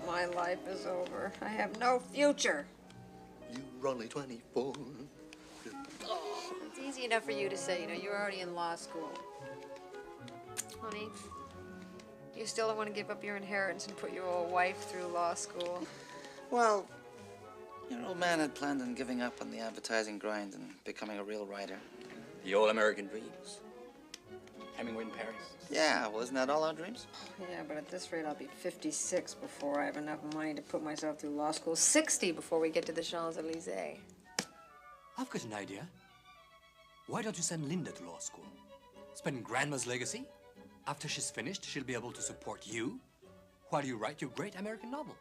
My life is over. I have no future. You're only 24. It's easy enough for you to say, you know, you're already in law school. Honey, you still don't want to give up your inheritance and put your old wife through law school? Well, your old man had planned on giving up on the advertising grind and becoming a real writer. The old American dreams. Hemingway in Paris. Yeah, wasn't that all our dreams? Yeah, but at this rate, I'll be 56 before I have enough money to put myself through law school. 60 before we get to the Champs-Élysées. I've got an idea. Why don't you send Linda to law school? Spend Grandma's legacy. After she's finished, she'll be able to support you while you write your great American novel.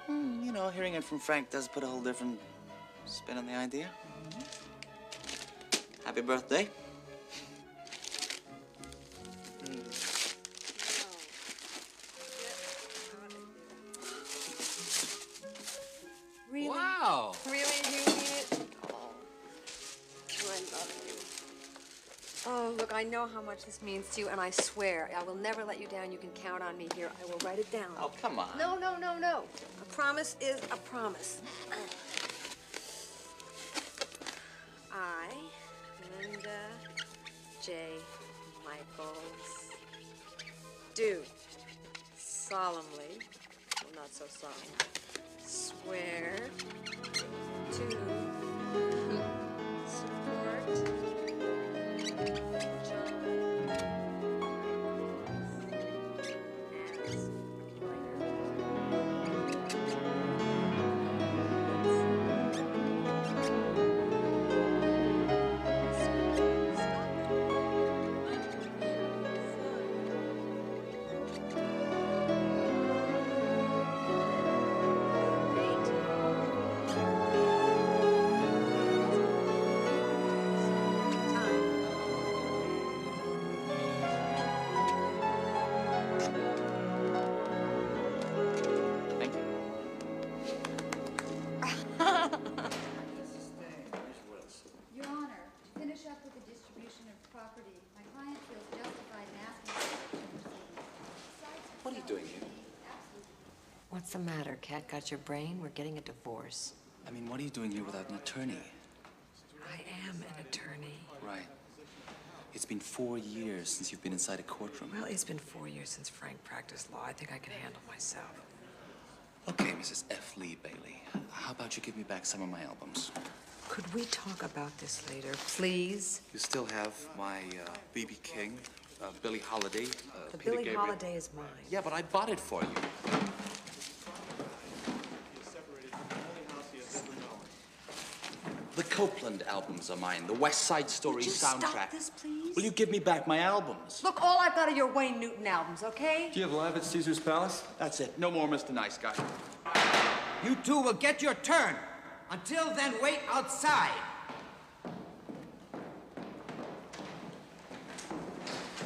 You know, hearing it from Frank does put a whole different spin on the idea. Happy birthday. Really? Wow! Really? You mean it? Oh, I love you. Oh, look, I know how much this means to you, and I swear, I will never let you down. You can count on me here. I will write it down. Oh, come on. No, no, no, no. A promise is a promise. I, Linda J. Michaels, do solemnly, well, not so solemn, swear to support John as What's the matter? Cat got your brain? We're getting a divorce. I mean, what are you doing here without an attorney? I am an attorney. Right. It's been 4 years since you've been inside a courtroom. Well, it's been 4 years since Frank practiced law. I think I can handle myself. Okay, Mrs. F. Lee Bailey. How about you give me back some of my albums? Could we talk about this later, please? You still have my B.B. King, Billie Holiday, The Peter Billie Gabriel. Holiday is mine. Yeah, but I bought it for you. The Copeland albums are mine. The West Side Story Would you soundtrack. stop this, please? Will you give me back my albums? Look, all I've got are your Wayne Newton albums, okay? Do you have live at Caesar's Palace? That's it. No more Mr. Nice Guy. You two will get your turn. Until then, wait outside.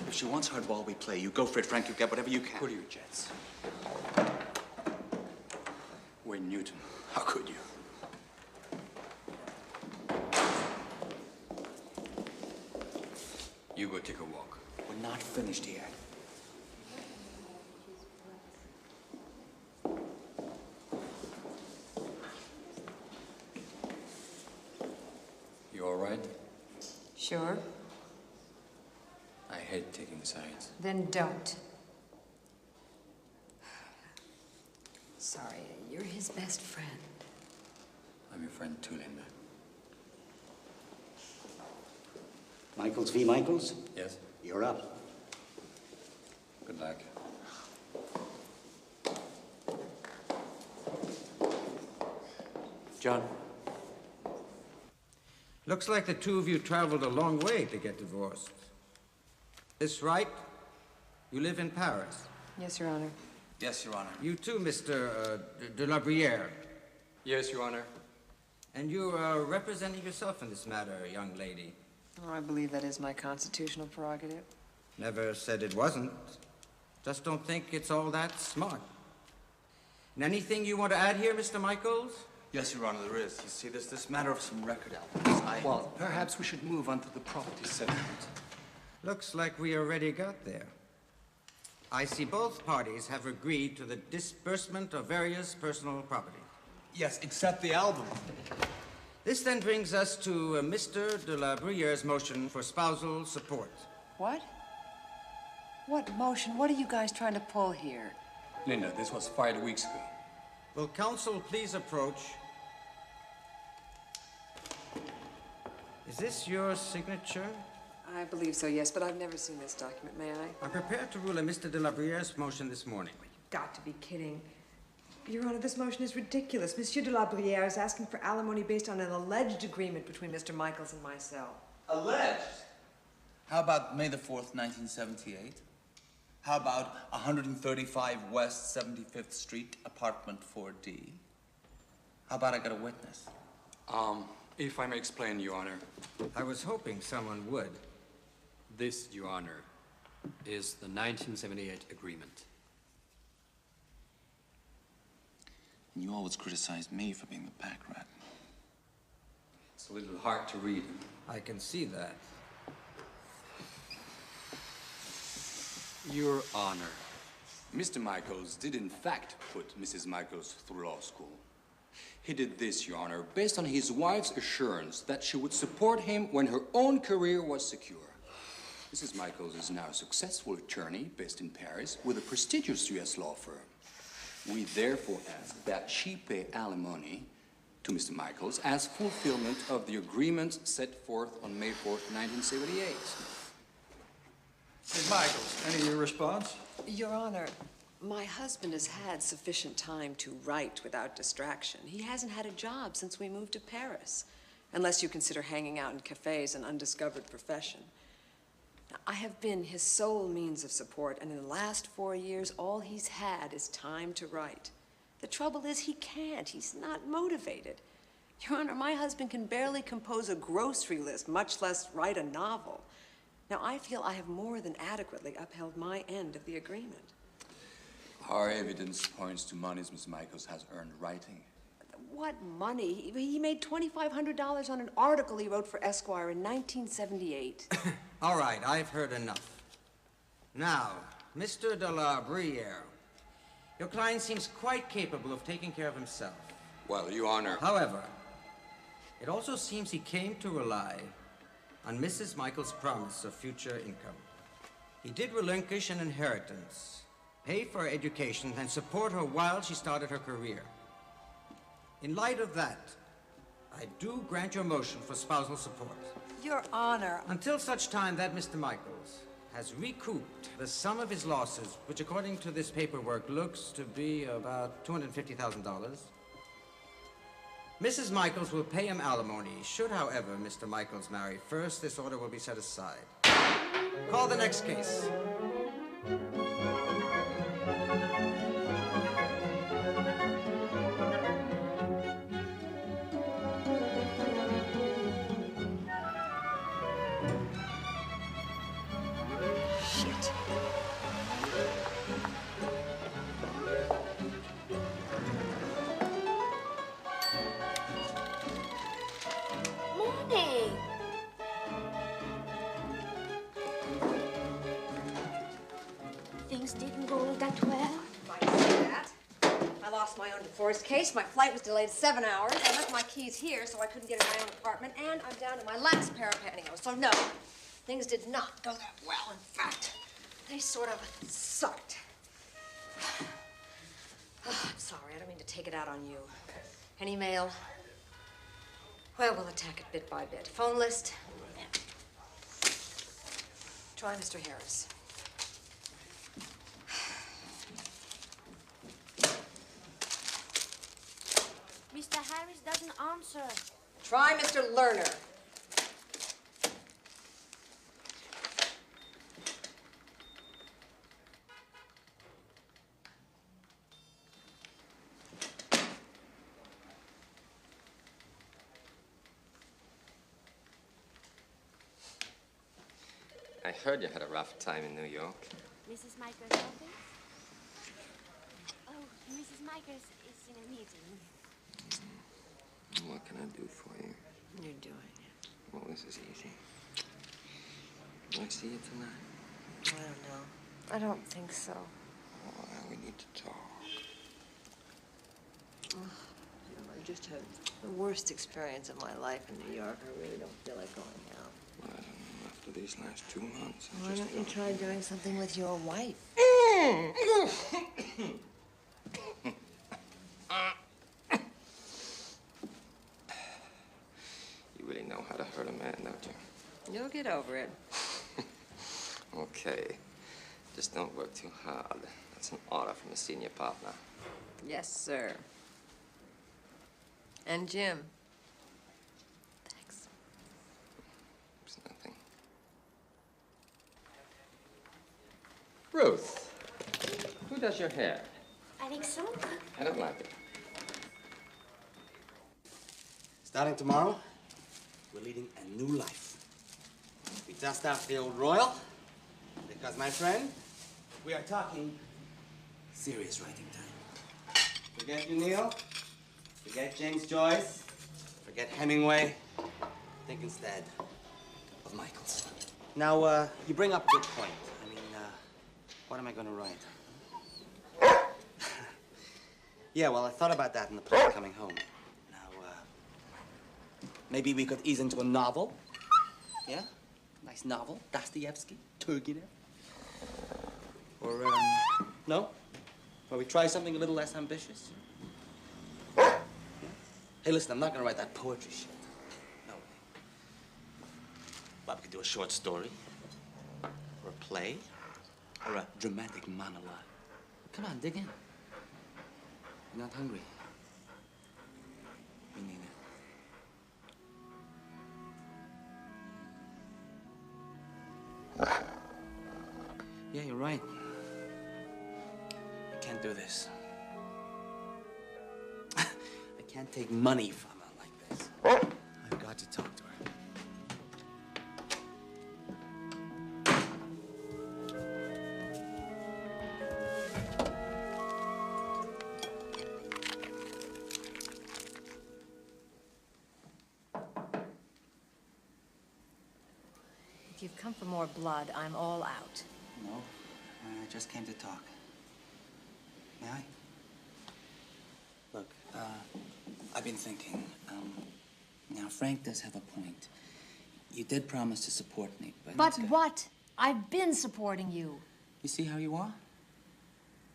If she wants hardball, we play. You go for it, Frank. You get whatever you can. Who are you, Jets? Wayne Newton. How could you? You go take a walk. We're not finished yet. You all right? Sure. I hate taking sides. Then don't. Sorry, you're his best friend. I'm your friend too, Linda. Michaels v. Michaels? Yes? You're up. Good luck. John. Looks like the two of you traveled a long way to get divorced. This right? You live in Paris. Yes, Your Honor. Yes, Your Honor. You too, Mr. de la Brière. Yes, Your Honor. And you are representing yourself in this matter, young lady. Oh, I believe that is my constitutional prerogative. Never said it wasn't. Just don't think it's all that smart. And anything you want to add here, Mr. Michaels? Yes, Your Honor, there is. You see, there's this matter of some record albums. Well, perhaps we should move on to the property settlement. Looks like we already got there. I see both parties have agreed to the disbursement of various personal property. Yes, except the album. This then brings us to Mr. de la Bruyere's motion for spousal support. What? What motion? What are you guys trying to pull here? Linda, this was 5 weeks ago. Will counsel please approach? Is this your signature? I believe so, yes, but I've never seen this document, may I? I'm prepared to rule in Mr. de la Bruyere's motion this morning. You've got to be kidding. Your Honor, this motion is ridiculous. Monsieur de la Bruyere is asking for alimony based on an alleged agreement between Mr. Michaels and myself. Alleged? How about May the 4th, 1978? How about 135 West 75th Street, apartment 4D? How about I got a witness? If I may explain, Your Honor. I was hoping someone would. This, Your Honor, is the 1978 agreement. And you always criticized me for being the pack rat. It's a little hard to read. I can see that. Your Honor, Mr. Michaels did in fact put Mrs. Michaels through law school. He did this, Your Honor, based on his wife's assurance that she would support him when her own career was secure. Mrs. Michaels is now a successful attorney based in Paris with a prestigious U.S. law firm. We therefore ask that she pay alimony to Mr. Michaels as fulfillment of the agreement set forth on May 4th, 1978. Ms. Michaels, any response? Your Honor, my husband has had sufficient time to write without distraction. He hasn't had a job since we moved to Paris, unless you consider hanging out in cafes an undiscovered profession. Now, I have been his sole means of support, and in the last 4 years, all he's had is time to write. The trouble is he can't. He's not motivated. Your Honor, my husband can barely compose a grocery list, much less write a novel. Now, I feel I have more than adequately upheld my end of the agreement. Our evidence points to monies Miss Michaels has earned writing. What money? He made $2,500 on an article he wrote for Esquire in 1978. All right, I've heard enough. Now, Mr. de la Bruyere, your client seems quite capable of taking care of himself. Well, Your Honor. However, it also seems he came to rely on Mrs. Michaels' promise of future income. He did relinquish an inheritance, pay for her education, and support her while she started her career. In light of that, I do grant your motion for spousal support. Your Honor. Until such time that Mr. Michaels has recouped the sum of his losses, which according to this paperwork looks to be about $250,000. Mrs. Michaels will pay him alimony. Should, however, Mr. Michaels marry first, this order will be set aside. Call the next case. Shit. Morning. Things didn't go that well. Might say that. I lost my own divorce case. My flight was delayed 7 hours. I left my keys here, so I couldn't get in my own apartment. And I'm down to my last pair of pantyhose. So no, things did not go that well. In fact, they sort of sucked. Oh, I'm sorry. I don't mean to take it out on you. Any mail? Well, we'll attack it bit by bit. Phone list? Try Mr. Harris. Mr. Harris doesn't answer. Try Mr. Lerner. I heard you had a rough time in New York. Mrs. Michaels' office? Oh, Mrs. Michaels is in a meeting. What can I do for you? You're doing it. Well, this is easy. Will I see you tonight? I don't know. I don't think so. Well, we need to talk. I just had the worst experience of my life in New York. I really don't feel like going out. Well, after these last 2 months, Why don't you try doing something with your wife? You really know how to hurt a man, don't you? You'll get over it. Okay. Just don't work too hard. That's an order from a senior partner. Yes, sir. And Jim. Thanks. It's nothing. Ruth, who does your hair? I think so. I don't like it. Starting tomorrow, we're leading a new life. We dust off the old royal, because, my friend, we are talking serious writing time. Forget you, Neil. Forget James Joyce. Forget Hemingway. Think instead of Michaels. Now, you bring up a good point. I mean, what am I going to write? Yeah, well, I thought about that in the plane coming home. Now, maybe we could ease into a novel. Yeah? Nice novel. Dostoevsky, Turgenev. Or, no? Or we try something a little less ambitious? Yeah? Hey, listen, I'm not gonna write that poetry shit. No way. But we could do a short story. Or a play. Or a dramatic monologue. Come on, dig in. You're not hungry. Me neither. Yeah, you're right. I can't do this. I can't take money from her like this. I've got to talk to her. If you've come for more blood, I'm all out. No, I just came to talk. May I? Look, I've been thinking. Now, Frank does have a point. You did promise to support me, but... But what? I've been supporting you. You see how you are?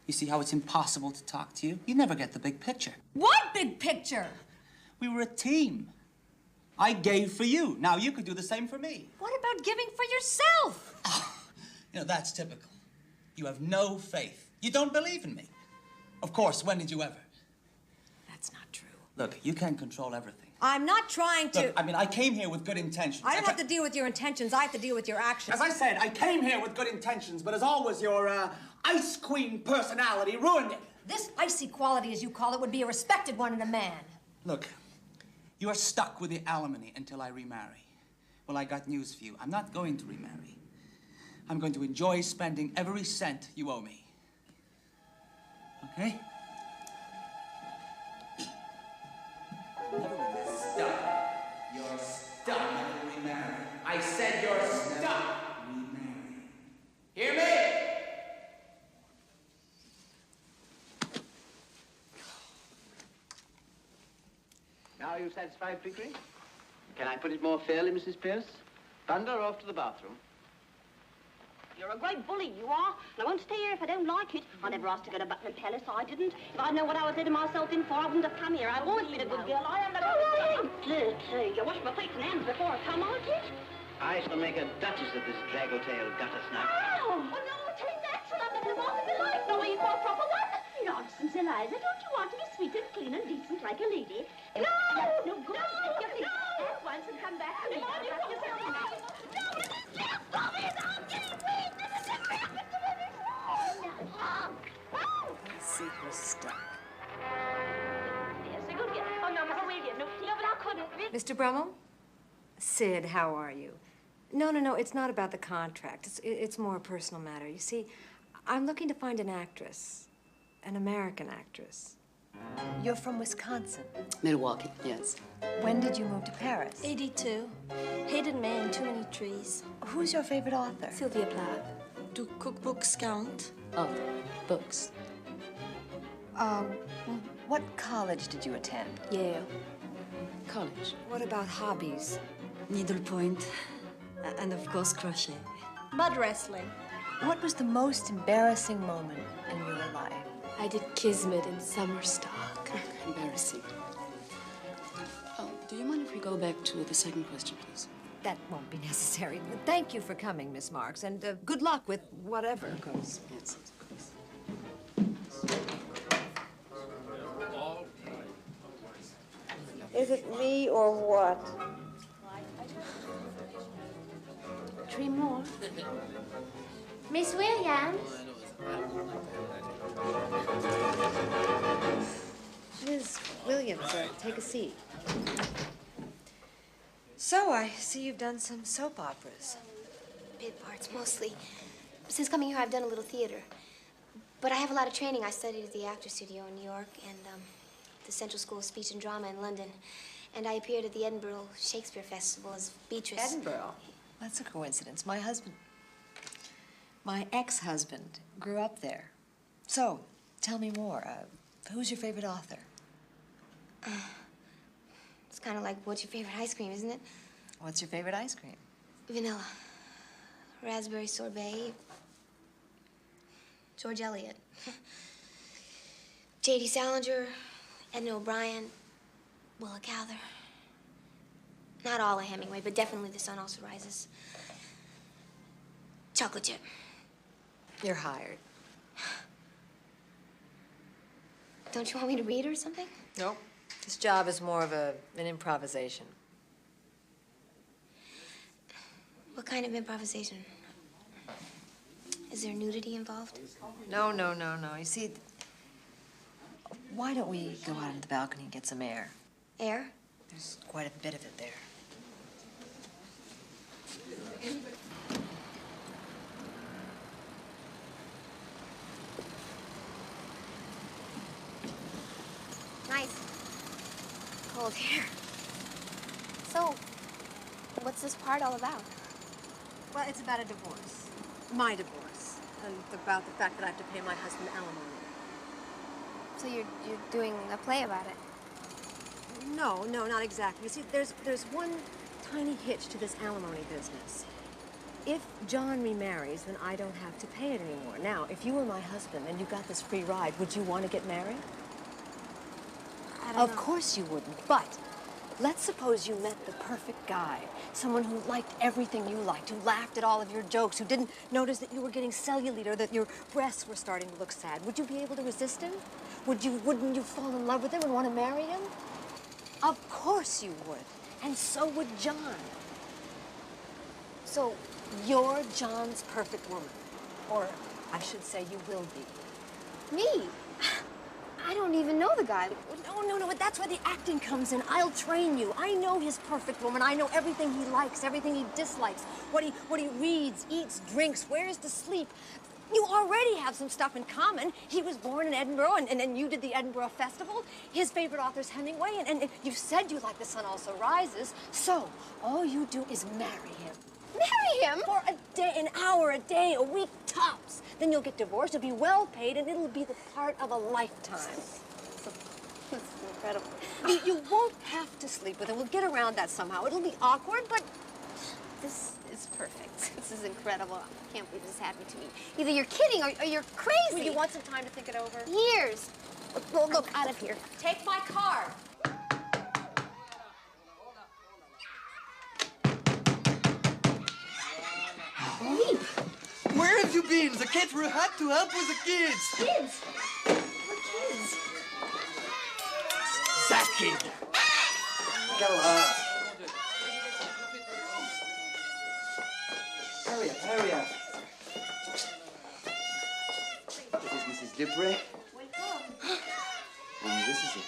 You see how it's impossible to talk to you? You never get the big picture. What big picture? We were a team. I gave for you. Now you could do the same for me. What about giving for yourself? Oh, you know, that's typical. You have no faith. You don't believe in me. Of course, when did you ever? That's not true. Look, you can't control everything. I'm not trying to... Look, I mean, I came here with good intentions. I don't have to deal with your intentions. I have to deal with your actions. As I said, I came here with good intentions, but as always, your, ice queen personality ruined it. This icy quality, as you call it, would be a respected one in a man. Look, you are stuck with the alimony until I remarry. Well, I got news for you. I'm not going to remarry. I'm going to enjoy spending every cent you owe me. Okay? Never remarry. Stuck. You're stuck. Never remarry. I said you're stuck. Remarry. Hear me? Now are you satisfied, Pickering? Can I put it more fairly, Mrs. Pierce? Thunder off to the bathroom. You're a great bully, you are. And I won't stay here if I don't like it. I never asked to go to Buckingham Palace, I didn't. If I'd known what I was letting myself in for, I wouldn't have come here. I've always been a good girl. I am never... I'm dirty. You wash my face and hands before I come, aren't you? I shall make a duchess of this draggle-tailed gutter snuff. Oh, no, it ain't natural. I've never wanted to like no you for a proper one. Nonsense, Eliza. Don't you want to be sweet and clean and decent like a lady? No! No, good. No! At once and come back to me. See who's stuck. Yes, a good girl. Oh, no, Mr. William. No, but I couldn't. Mr. Brummel? Sid, how are you? No, it's not about the contract. It's more a personal matter. You see, I'm looking to find an actress, an American actress. You're from Wisconsin. Milwaukee, yes. When did you move to Paris? 82. Hated man, too many trees. Who's your favorite author? Sylvia Plath. Do cookbooks count? Oh, books. What college did you attend? Yale. College. What about hobbies? Needlepoint. And of course, crochet. Mud wrestling. What was the most embarrassing moment in your life? I did Kismet in summer stock. Embarrassing. Oh, do you mind if we go back to the second question, please? That won't be necessary. Thank you for coming, Miss Marks, and good luck with whatever. Of course, yes, of course. Is it me or what? 3 more. Miss Williams. Ms. Williams, take a seat. So, I see you've done some soap operas. Bit parts, mostly. Since coming here, I've done a little theater. But I have a lot of training. I studied at the Actors Studio in New York and the Central School of Speech and Drama in London. And I appeared at the Edinburgh Shakespeare Festival as Beatrice. Edinburgh? That's a coincidence. My ex-husband grew up there. So, tell me more. Who's your favorite author? It's kind of like, what's your favorite ice cream, isn't it? What's your favorite ice cream? Vanilla. Raspberry sorbet. George Eliot. J.D. Salinger. Edna O'Brien. Willa Cather. Not all of Hemingway, but definitely The Sun Also Rises. Chocolate chip. You're hired. Don't you want me to read or something? Nope. This job is more of an improvisation. What kind of improvisation? Is there nudity involved? No. You see, why don't we go out on the balcony and get some air? Air? There's quite a bit of it there. Nice. Cold here. So, what's this part all about? Well, it's about a divorce. My divorce. And about the fact that I have to pay my husband alimony. So you're doing a play about it? No, not exactly. You see, there's one tiny hitch to this alimony business. If John remarries, then I don't have to pay it anymore. Now, if you were my husband and you got this free ride, would you want to get married? I don't know. Of course you wouldn't, but let's suppose you met the perfect guy. Someone who liked everything you liked, who laughed at all of your jokes, who didn't notice that you were getting cellulite or that your breasts were starting to look sad. Would you be able to resist him? Wouldn't you fall in love with him and want to marry him? Of course you would. And so would John. So you're John's perfect woman. Or I should say you will be. Me? I don't even know the guy. No, but that's where the acting comes in. I'll train you. I know his perfect woman. I know everything he likes, everything he dislikes, what he reads, eats, drinks, wears to sleep. You already have some stuff in common. He was born in Edinburgh, and then you did the Edinburgh Festival. His favorite author's Hemingway, and you said you like The Sun Also Rises. So all you do is marry him. Marry him? For a day, an hour, a day, a week, tops. Then you'll get divorced, you'll be well paid, and it'll be the part of a lifetime. This is incredible. You won't have to sleep with him. We'll get around that somehow. It'll be awkward, but this is perfect. This is incredible. I can't believe this happened to me. Either you're kidding or you're crazy. Will you want some time to think it over? Years. Well, look, out of here. Take my card. Leap. Where have you been? The caterer had to help with the kids. Kids? What kids? That kid. Go on. Hurry up. This is Mrs. Dupree. Wake up. And this is it.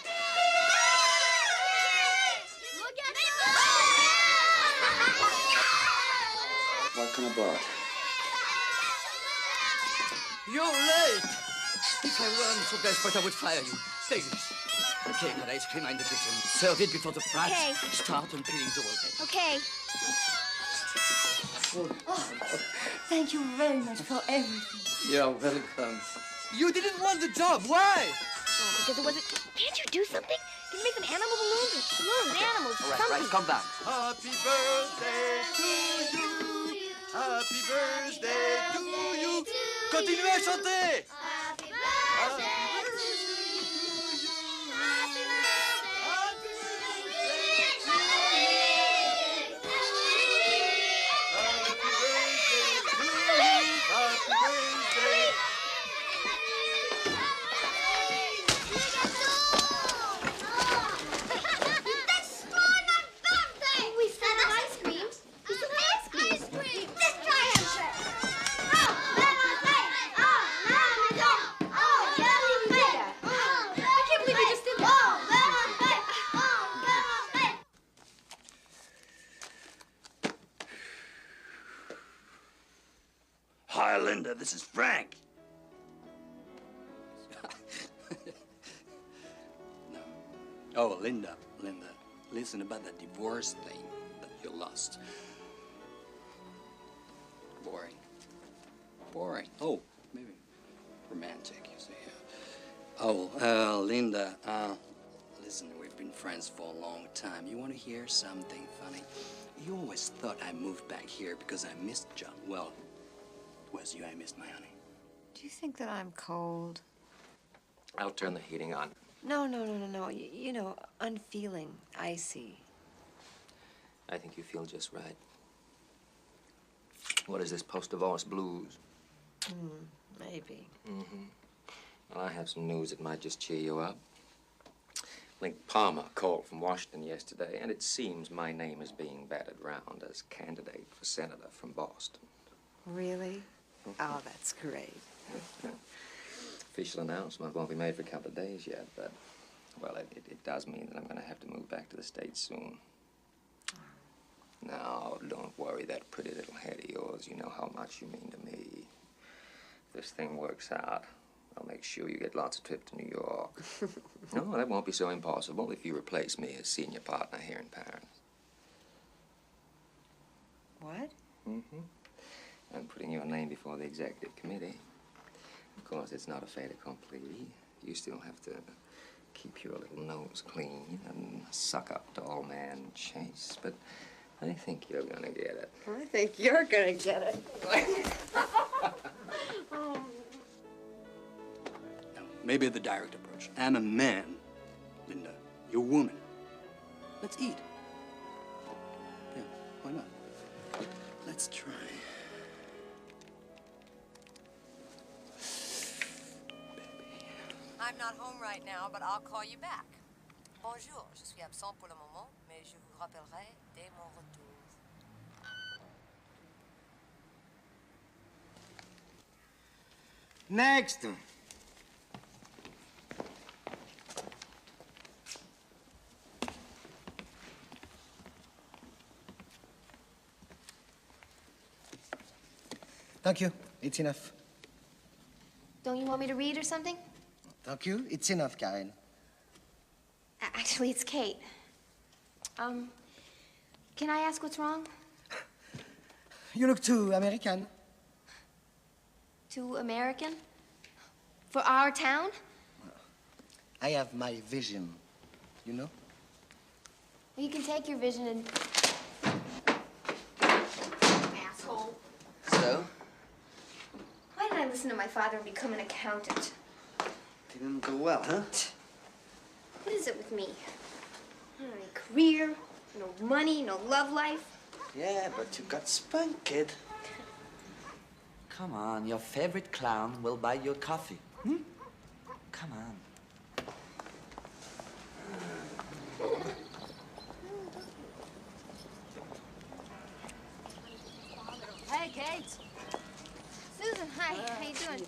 Look at Welcome aboard. You're late! If I weren't so desperate, I would fire you. Take this. The cake and ice cream are in the kitchen. Serve it before the brats Okay. start on peeling the wallpaper. Okay. Thank you very much for everything. You're welcome. You didn't want the job. Why? Oh, because it wasn't... Can't you do something? Can you make them animal balloons or balloons, animals, All right, something? right, calm down. Happy birthday to you. Happy birthday to you. Continuez à chanter. Happy birthday to you. Happy We still have ice cream. We still have ice cream. Ice cream. Let's try it. I can't believe we just did that. Hi, Linda. This is Frank. No. Oh, Linda. Listen about that divorce thing that you lost. Boring. Oh, maybe romantic, you see. Oh, Linda, listen, we've been friends for a long time. You want to hear something funny? You always thought I moved back here because I missed John. Well, it was you I missed, my honey. Do you think that I'm cold? I'll turn the heating on. No. You know, unfeeling, icy. I think you feel just right. What is this, post-divorce blues? Maybe. Mm-hmm. Well, I have some news that might just cheer you up. Link Palmer called from Washington yesterday, and it seems my name is being batted round as candidate for senator from Boston. Really? Oh, that's great. Official announcement won't be made for a couple of days yet, but, well, it does mean that I'm going to have to move back to the States soon. No, don't worry, that pretty little head of yours. You know how much you mean to me. If this thing works out, I'll make sure you get lots of trips to New York. No, that won't be so impossible if you replace me as senior partner here in Paris. What? Mm-hmm. I'm putting your name before the executive committee. Of course, it's not a fait accompli. You still have to keep your little nose clean and suck up to all man Chase, but I think you're gonna get it. I think you're gonna get it. No, maybe the direct approach. I'm a man, Linda. You're a woman. Let's eat. Yeah, why not? Let's try. I'm not home right now, but I'll call you back. Bonjour, je suis absent pour le moment, mais je vous rappellerai dès mon retour. Next. Thank you. It's enough. Don't you want me to read or something? Thank you. It's enough, Karen. Actually, it's Kate. Can I ask what's wrong? You look too American. Too American? For our town? I have my vision, you know? Well, you can take your vision and... Asshole. So? Why did I listen to my father and become an accountant? Didn't go well, huh? What is it with me? I don't have any career, no money, no love life. Yeah, but you got spunked, kid. Come on, your favorite clown will buy you a coffee. Hmm? Come on. Hey, Kate. Susan, hi. How you doing?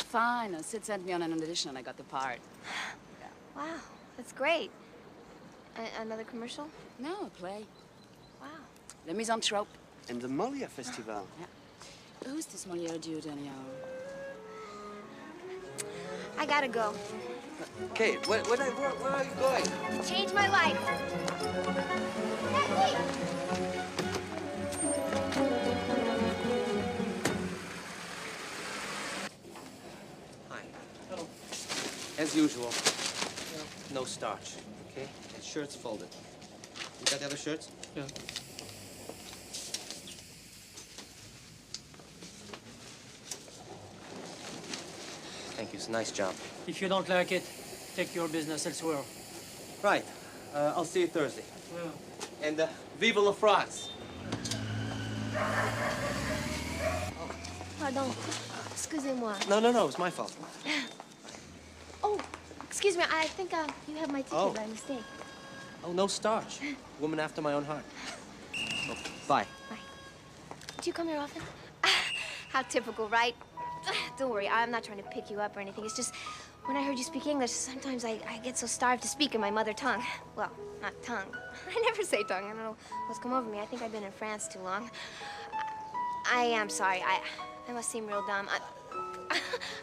Fine. Sid sent me on an audition and I got the part. Wow, that's great. Another commercial? No, a play. Wow. The Misanthrope. And the Molière Festival. Yeah. Who's this Molière dude, anyhow? I gotta go. Kate, where are you going? Change my life. That's as usual. You know, no starch, okay? And shirts folded. You got the other shirts? Yeah. Thank you. It's a nice job. If you don't like it, take your business elsewhere. Right. I'll see you Thursday. Yeah. And vive la France. Pardon. Excusez-moi. No, no, no. It was my fault. Oh, excuse me. I think you have my ticket Oh. by mistake. Oh, no starch. Woman after my own heart. Oh, bye. Do you come here often? How typical, right? Don't worry, I'm not trying to pick you up or anything. It's just, when I heard you speak English, sometimes I get so starved to speak in my mother tongue. Well, not tongue. I never say tongue. I don't know what's come over me. I think I've been in France too long. I am sorry. I must seem real dumb.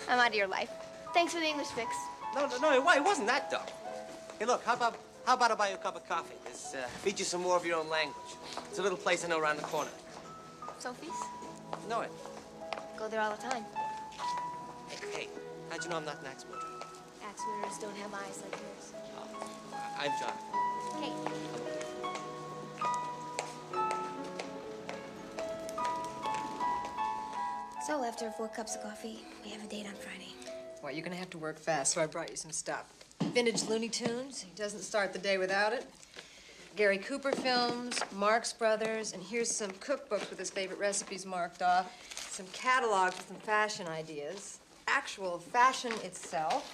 I'm out of your life. Thanks for the English fix. No, it wasn't that dumb. Hey, look, how about I buy you a cup of coffee? This feed you some more of your own language. It's a little place I know around the corner. Sophie's? Know it? Go there all the time. Hey, how'd you know I'm not an axe murderer? Axe murderers don't have eyes like yours. I'm John. Hey. So, after 4 cups of coffee, we have a date on Friday. Well, you're gonna have to work fast, so I brought you some stuff. Vintage Looney Tunes. He doesn't start the day without it. Gary Cooper films, Marx Brothers, and here's some cookbooks with his favorite recipes marked off, some catalogs with some fashion ideas, actual fashion itself,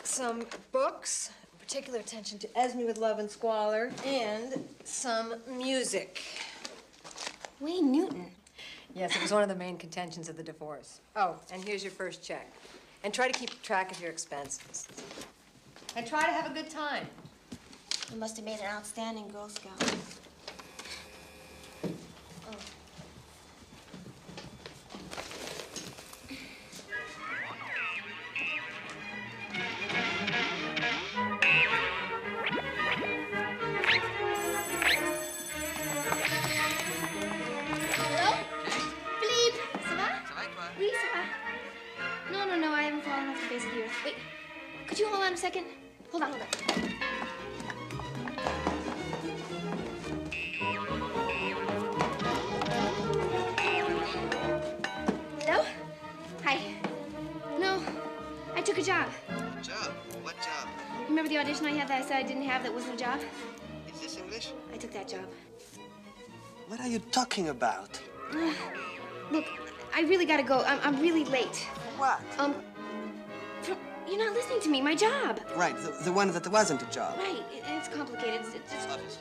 some books, particular attention to Esme with Love and Squalor, and some music. Wayne Newton. Yes, it was one of the main contentions of the divorce. Oh, and here's your first check. And try to keep track of your expenses. And try to have a good time. You must have made an outstanding Girl Scout. Oh. Hello? Philippe, ça va? Ça va, toi? Oui, ça va. No, I haven't fallen off the face of the earth. Wait, could you hold on a second? Hold on. Hello? Hi. No, I took a job. Job? What job? Remember the audition I had that I said I didn't have that wasn't a job? Is this English? I took that job. What are you talking about? Look, I really gotta go. I'm really late. What? You're not listening to me. My job. Right, the one that wasn't a job. Right, it's complicated. It's Office.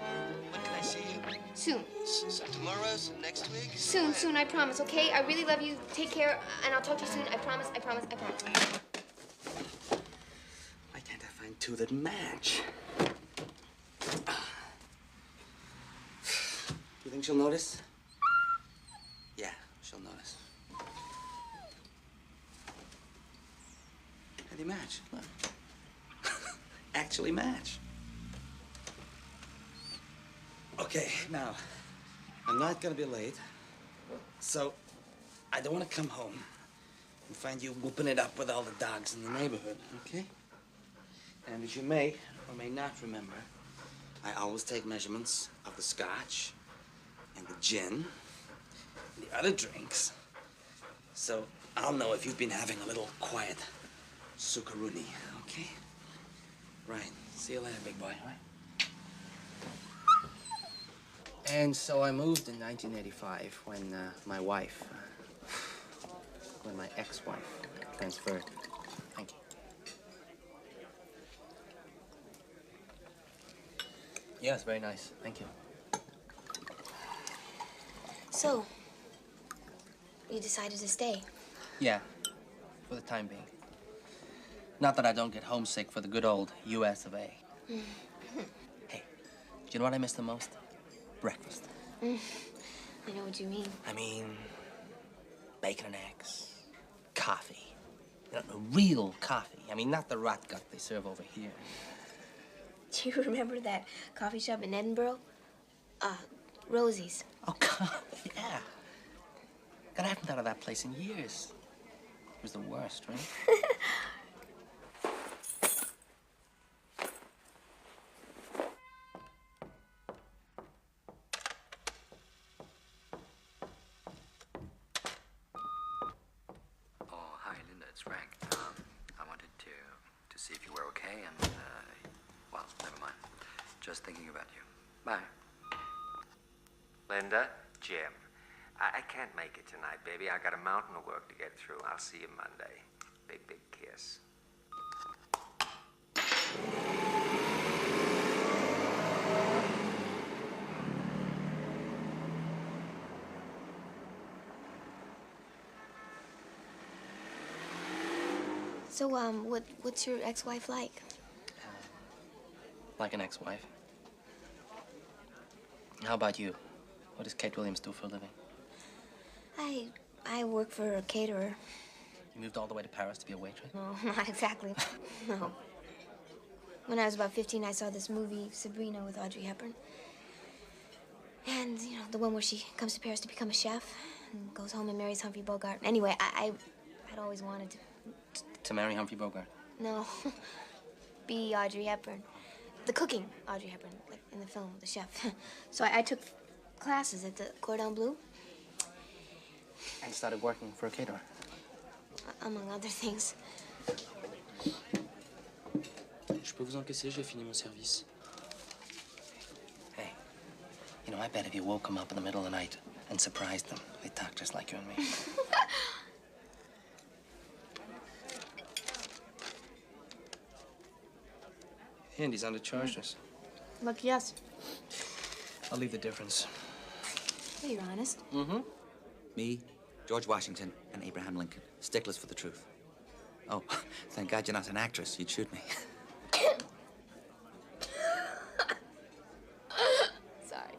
When can I see you? soon. So tomorrow? So next week? Soon, I promise, okay? I really love you. Take care, and I'll talk to you soon. I promise. Why can't I find two that match? You think she'll notice? Yeah, she'll notice. They match. Look. Actually match. Okay, now, I'm not gonna be late, so I don't want to come home and find you whooping it up with all the dogs in the neighborhood, okay? And as you may or may not remember, I always take measurements of the scotch and the gin and the other drinks, so I'll know if you've been having a little quiet sukaruni, okay? Right. See you later, big boy, right? And so I moved in 1985 when my wife, when my ex-wife transferred. Thank you. Yes, very nice. Thank you. So, you decided to stay? Yeah, for the time being. Not that I don't get homesick for the good old US of A. Hey, do you know what I miss the most? Breakfast. I know what you mean. I mean, bacon and eggs, coffee. You know, real coffee. I mean, not the rot gut they serve over here. Do you remember that coffee shop in Edinburgh? Rosie's. Oh, God, yeah. God, I haven't thought of that place in years. It was the worst, right? see if you were okay, and, well, never mind. Just thinking about you. Bye. Linda, Jim, I can't make it tonight, baby. I got a mountain of work to get through. I'll see you Monday. Big, big kiss. So, what's your ex-wife like? Like an ex-wife. How about you? What does Kate Williams do for a living? I work for a caterer. You moved all the way to Paris to be a waitress? No, not exactly. No. When I was about 15, I saw this movie, Sabrina, with Audrey Hepburn. And, you know, the one where she comes to Paris to become a chef and goes home and marries Humphrey Bogart. Anyway, I'd always wanted to... To marry Humphrey Bogart? No. Be Audrey Hepburn. The cooking Audrey Hepburn, like in the film, the chef. So I took classes at the Cordon Bleu. And started working for a caterer? Among other things. Je peux vous encaisser, j'ai fini mon service. Hey, you know, I bet if you woke them up in the middle of the night and surprised them, they'd talk just like you and me. Andy's under charges. Lucky us. I'll leave the difference. Hey, you're honest. Mm-hmm. Me, George Washington, and Abraham Lincoln. Sticklers for the truth. Oh, thank God you're not an actress. You'd shoot me. Sorry.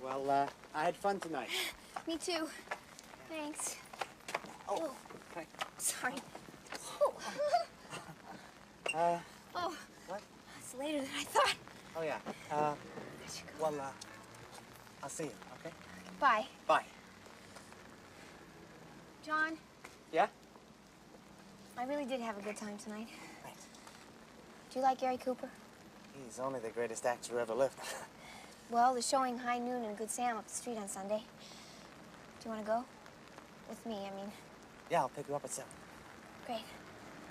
Well, I had fun tonight. Me too. Thanks. Oh, Sorry. Oh. Oh. What? It's later than I thought. Oh, yeah. Well, I'll see you, okay? Bye. Bye. John, Yeah? I really did have a good time tonight. Thanks. Do you like Gary Cooper? He's only the greatest actor who ever lived. Well, they're showing High Noon and Good Sam up the street on Sunday. Do you want to go? With me, I mean. Yeah, I'll pick you up at 7. Great.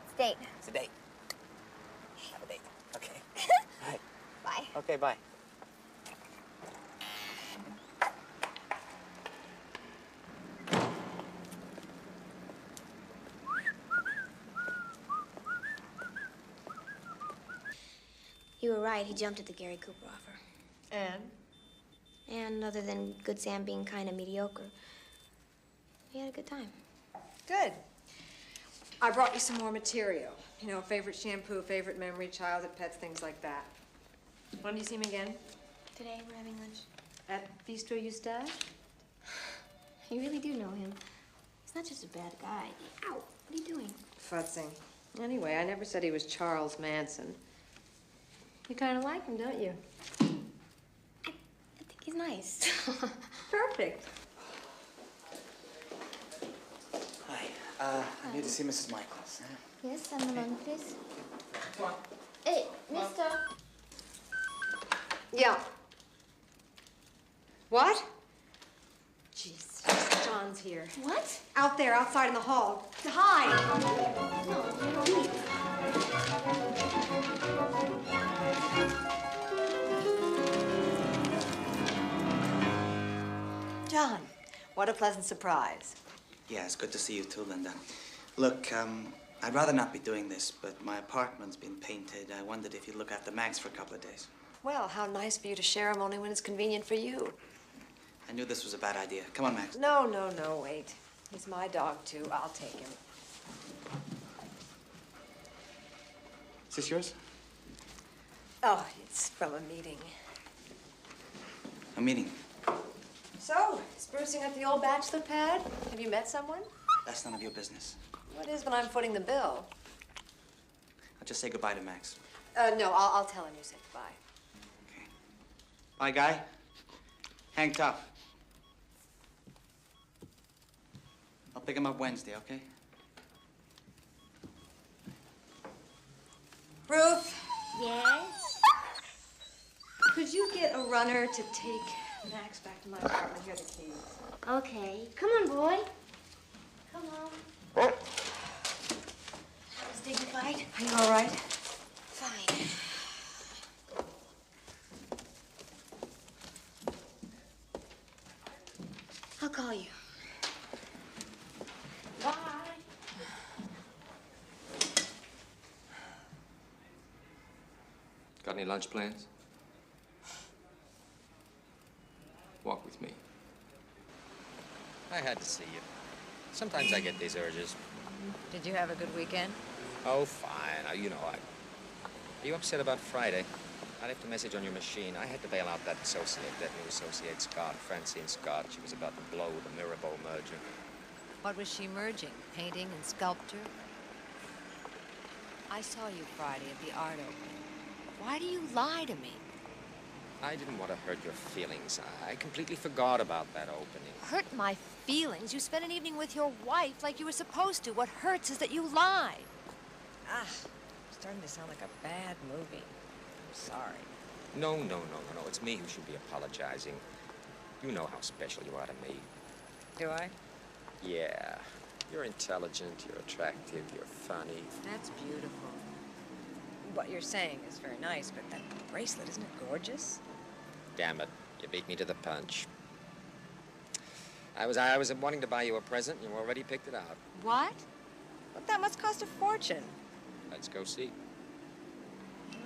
It's a date. It's a date. Have a date. Okay. All right. Bye. Okay, bye. You were right. He jumped at the Gary Cooper offer. And? And other than Good Sam being kind of mediocre, he had a good time. Good. I brought you some more material. You know, favorite shampoo, favorite memory, childhood pets, things like that. When do you see him again? Today we're having lunch. At Bistro Eustache? You really do know him. He's not just a bad guy. Ow! What are you doing? Futzing. Anyway, I never said he was Charles Manson. You kind of like him, don't you? I think he's nice. Perfect. Hi. I need to see Mrs. Michaels. Yes, I'm alone, please. Hey, mister. Yeah. What? Jeez, John's here. What? Out there, outside in the hall. Hide! No, you don't leave. John, what a pleasant surprise. Yeah, it's good to see you too, Linda. Look, I'd rather not be doing this, but my apartment's been painted. I wondered if you'd look after Max for a couple of days. Well, how nice for you to share him only when it's convenient for you. I knew this was a bad idea. Come on, Max. No, no, no, wait. He's my dog, too. I'll take him. Is this yours? Oh, it's from a meeting. A meeting. So, sprucing up the old bachelor pad? Have you met someone? That's none of your business. What is when I'm footing the bill? I'll just say goodbye to Max. No, I'll tell him you said goodbye. Bye, Guy. Hang tough. I'll pick him up Wednesday, okay? Ruth, Yes? could you get a runner to take Max back to my apartment? Here are the keys. Okay. Come on, boy. Come on. That was dignified. Are you all right? Fine. I'll call you. Bye. Got any lunch plans? Walk with me. I had to see you. Sometimes I get these urges. Did you have a good weekend? Oh, fine. You know, Are you upset about Friday? I left a message on your machine. I had to bail out that new associate, Scott, Francine Scott. She was about to blow the Mirabeau merger. What was she merging? Painting and sculpture? I saw you Friday at the art opening. Why do you lie to me? I didn't want to hurt your feelings. I completely forgot about that opening. Hurt my feelings? You spent an evening with your wife like you were supposed to. What hurts is that you lied. Starting to sound like a bad movie. I'm sorry. No. It's me who should be apologizing. You know how special you are to me. Do I? Yeah. You're intelligent, you're attractive, you're funny. That's beautiful. What you're saying is very nice, but that bracelet, isn't it gorgeous? Damn it. You beat me to the punch. I was wanting to buy you a present, and you already picked it out. What? But that must cost a fortune. Let's go see.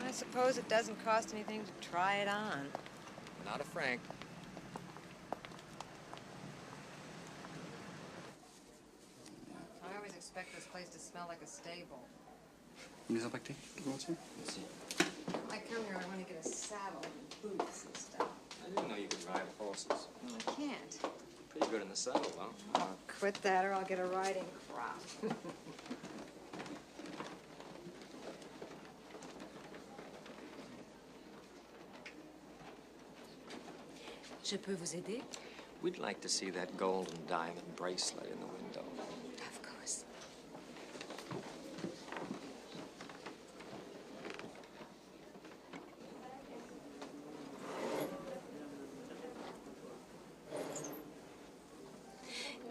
I suppose it doesn't cost anything to try it on. Not a franc. I always expect this place to smell like a stable. Vous les impactez? Volontiers? Merci. I come here, I want to get a saddle and boots and stuff. I didn't know you could ride horses. Well, I can't. Pretty good in the saddle, huh? I'll quit that or I'll get a riding crop. Je peux vous aider? We'd like to see that gold and diamond bracelet in the window. Of course.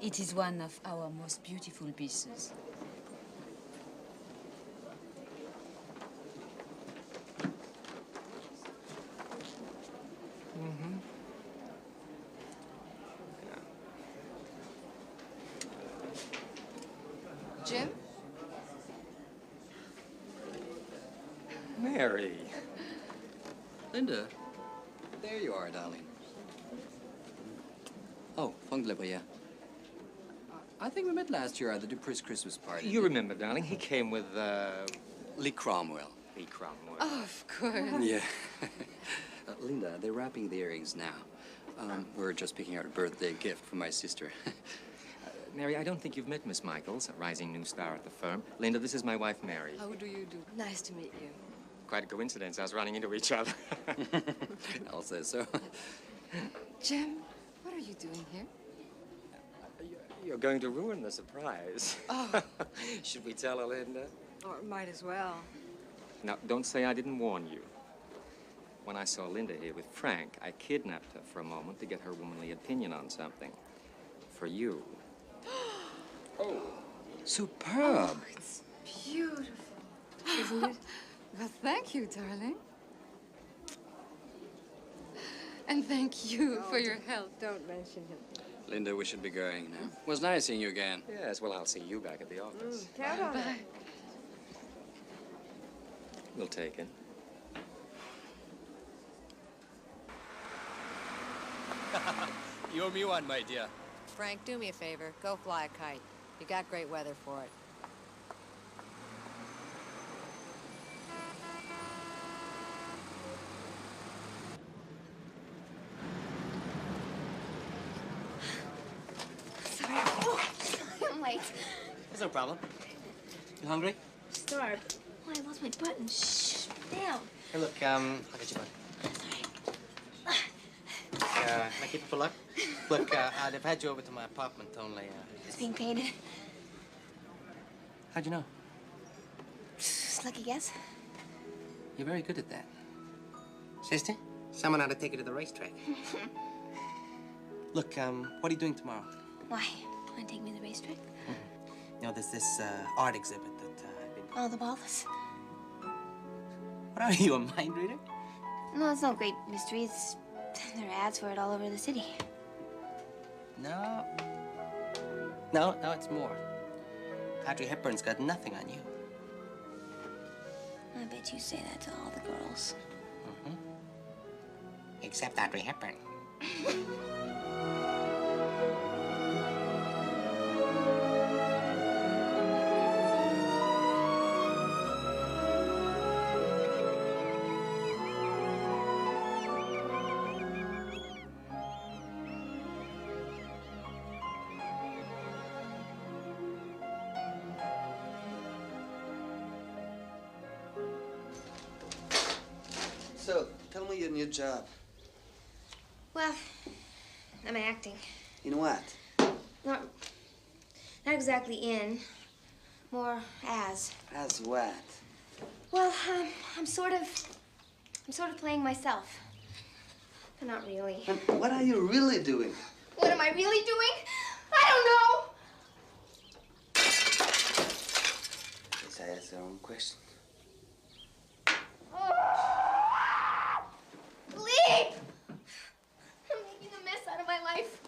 It is one of our most beautiful pieces. Mm-hmm. Jim? Mary. Linda, there you are, darling. Oh, Frank Lebria. I think we met last year at the Dupree's Christmas party. You remember, darling, he came with, Lee Cromwell. Lee Cromwell. Oh, of course. Yeah. Linda, they're wrapping the earrings now. We're just picking out a birthday gift for my sister. Mary, I don't think you've met Miss Michaels, a rising new star at the firm. Linda, this is my wife, Mary. How do you do? Nice to meet you. Quite a coincidence, us running into each other. I'll say so. Jim, what are you doing here? You're going to ruin the surprise. Oh. Should we tell her, Linda? Or might as well. Now, don't say I didn't warn you. When I saw Linda here with Frank, I kidnapped her for a moment to get her womanly opinion on something. For you. Oh. Superb. Oh, it's beautiful, isn't it? Well, thank you, darling. And thank you for your help. Don't mention him. Linda, we should be going now. It was nice seeing you again. Yes, well, I'll see you back at the office. Count on it. We'll take it. You owe me one, my dear. Frank, do me a favor. Go fly a kite. You got great weather for it. Sorry. Oh, I'm late. It's no problem. You hungry? Starved. Oh, I lost my button. Shh. Down. Hey, look, I'll get you one. Can I keep it for luck? Look, I've had you over to my apartment only. It's being painted. How'd you know? Just lucky guess. You're very good at that. Sister, someone ought to take you to the racetrack. Look, what are you doing tomorrow? Why? Want to take me to the racetrack? You know, there's this art exhibit that I've been... Oh, the balls. What are you, a mind reader? No, it's no great mystery. It's... There are ads for it all over the city. No. No, it's more. Audrey Hepburn's got nothing on you. I bet you say that to all the girls. Mm-hmm. Except Audrey Hepburn. So, tell me your new job. Well, I'm acting. In what? Not exactly in. More as. As what? Well, I'm sort of playing myself. But not really. And what are you really doing? What am I really doing? I don't know! Guess I asked the wrong question. Leave! I'm making a mess out of my life.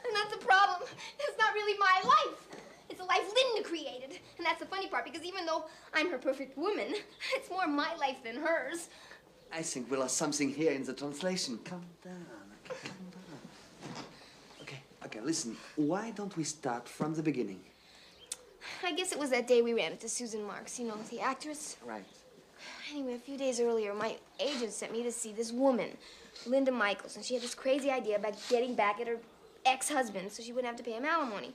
And that's the problem. It's not really my life. It's a life Linda created. And that's the funny part, because even though I'm her perfect woman, it's more my life than hers. I think we lost something here in the translation. Calm down, okay, calm down. Okay, listen. Why don't we start from the beginning? I guess it was that day we ran into Susan Marks, you know, the actress. Right. Anyway, a few days earlier, my agent sent me to see this woman, Linda Michaels, and she had this crazy idea about getting back at her ex-husband so she wouldn't have to pay him alimony.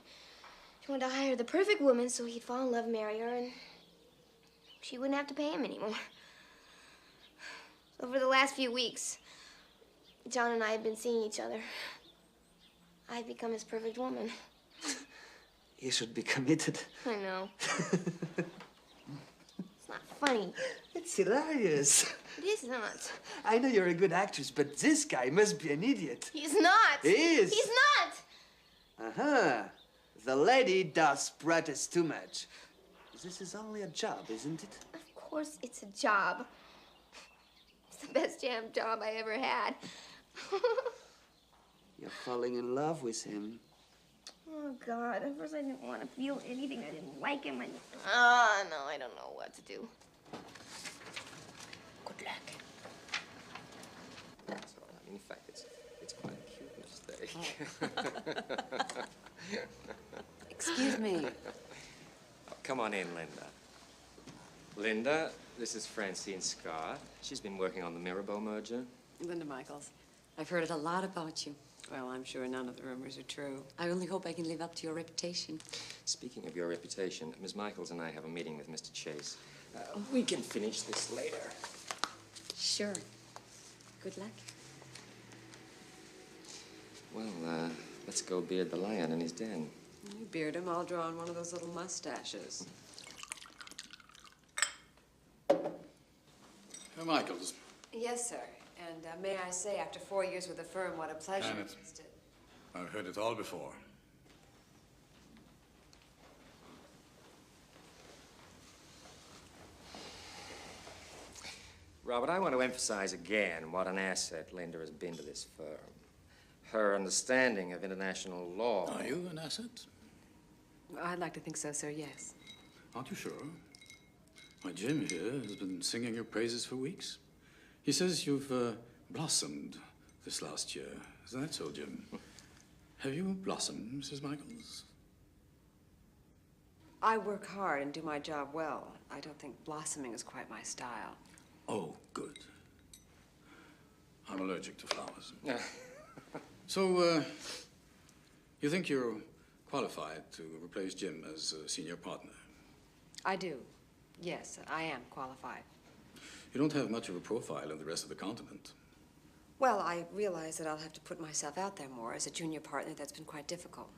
She wanted to hire the perfect woman so he'd fall in love, marry her, and she wouldn't have to pay him anymore. So for the last few weeks, John and I have been seeing each other. I've become his perfect woman. You should be committed. I know. It's not funny. It's hilarious. It is not. I know you're a good actress, but this guy must be an idiot. He's not. He is. He's not. Uh-huh. The lady does protest too much. This is only a job, isn't it? Of course it's a job. It's the best damn job I ever had. You're falling in love with him. Oh, God. At first I didn't want to feel anything. I didn't like him. No, I don't know what to do. Good luck. That's all right. In fact, it's quite a cute mistake. Excuse me. Oh, come on in, Linda. Linda, this is Francine Scott. She's been working on the Mirabel merger. Linda Michaels. I've heard a lot about you. Well, I'm sure none of the rumors are true. I only hope I can live up to your reputation. Speaking of your reputation, Miss Michaels and I have a meeting with Mr. Chase. We can finish this later. Sure. Good luck. Well, let's go beard the lion in his den. You beard him, I'll draw on one of those little mustaches. Herr Michaels. Yes, sir. And may I say, after 4 years with the firm, what a pleasure Janet. it is to... I've heard it all before. Robert, I want to emphasize again what an asset Linda has been to this firm. Her understanding of international law. Are you an asset? I'd like to think so, sir, yes. Aren't you sure? My Jim here has been singing your praises for weeks. He says you've blossomed this last year. Isn't that so, Jim? Have you blossomed, Mrs. Michaels? I work hard and do my job well. I don't think blossoming is quite my style. Oh, good. I'm allergic to flowers. So, you think you're qualified to replace Jim as a senior partner? I do. Yes, I am qualified. You don't have much of a profile in the rest of the continent. Well, I realize that I'll have to put myself out there more. As a junior partner, that's been quite difficult.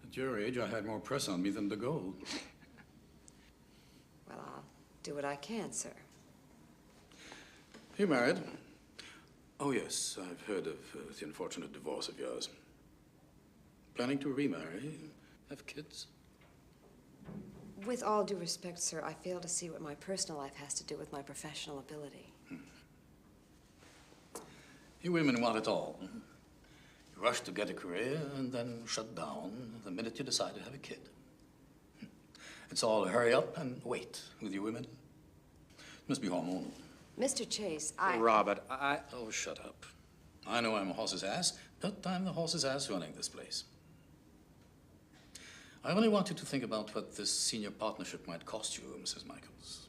At your age, I had more press on me than the gold. Well, I'll do what I can, sir. You married? Oh, yes, I've heard of the unfortunate divorce of yours. Planning to remarry? Have kids? With all due respect, sir, I fail to see what my personal life has to do with my professional ability. You women want it all. You rush to get a career and then shut down the minute you decide to have a kid. It's all hurry up and wait with you women. It must be hormonal. Mr. Chase, Robert, Oh, shut up. I know I'm a horse's ass, but I'm the horse's ass running this place. I only want you to think about what this senior partnership might cost you, Mrs. Michaels.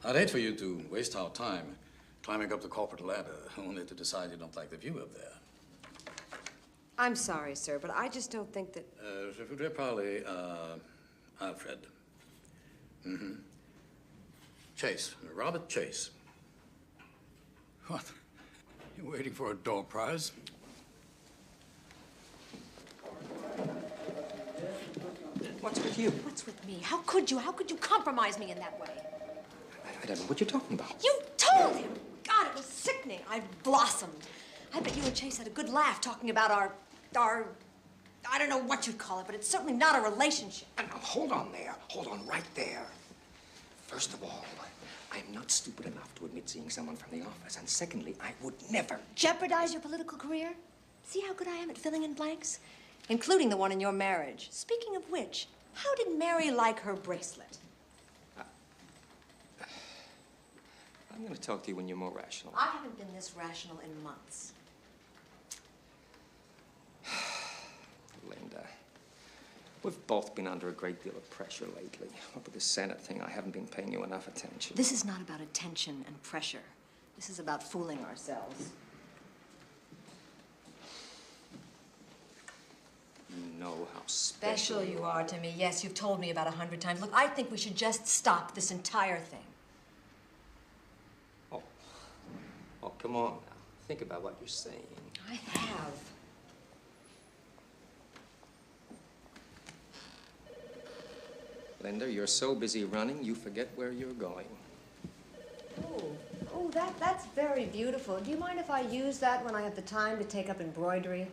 I'd hate for you to waste our time climbing up the corporate ladder, only to decide you don't like the view up there. I'm sorry, sir, but I just don't think that... Je voudrais parler Alfred. Mm-hmm. Chase, Robert Chase. What? You waiting for a dog prize? What's with you? What's with me? How could you? How could you compromise me in that way? I don't know what you're talking about. You told him! God, it was sickening. I blossomed. I bet you and Chase had a good laugh talking about our... I don't know what you'd call it, but it's certainly not a relationship. Now, hold on there. Hold on right there. First of all, I'm not stupid enough to admit seeing someone from the office. And secondly, I would never... Jeopardize your political career? See how good I am at filling in blanks? Including the one in your marriage. Speaking of which, how did Mary like her bracelet? I'm going to talk to you when you're more rational. I haven't been this rational in months. Linda, we've both been under a great deal of pressure lately. What with the Senate thing, I haven't been paying you enough attention. This is not about attention and pressure. This is about fooling ourselves. You know how Special you are to me. Yes, you've told me about 100 times. Look, I think we should just stop this entire thing. Oh, come on now. Think about what you're saying. I have. Linda, you're so busy running, you forget where you're going. Oh, that's very beautiful. Do you mind if I use that when I have the time to take up embroidery?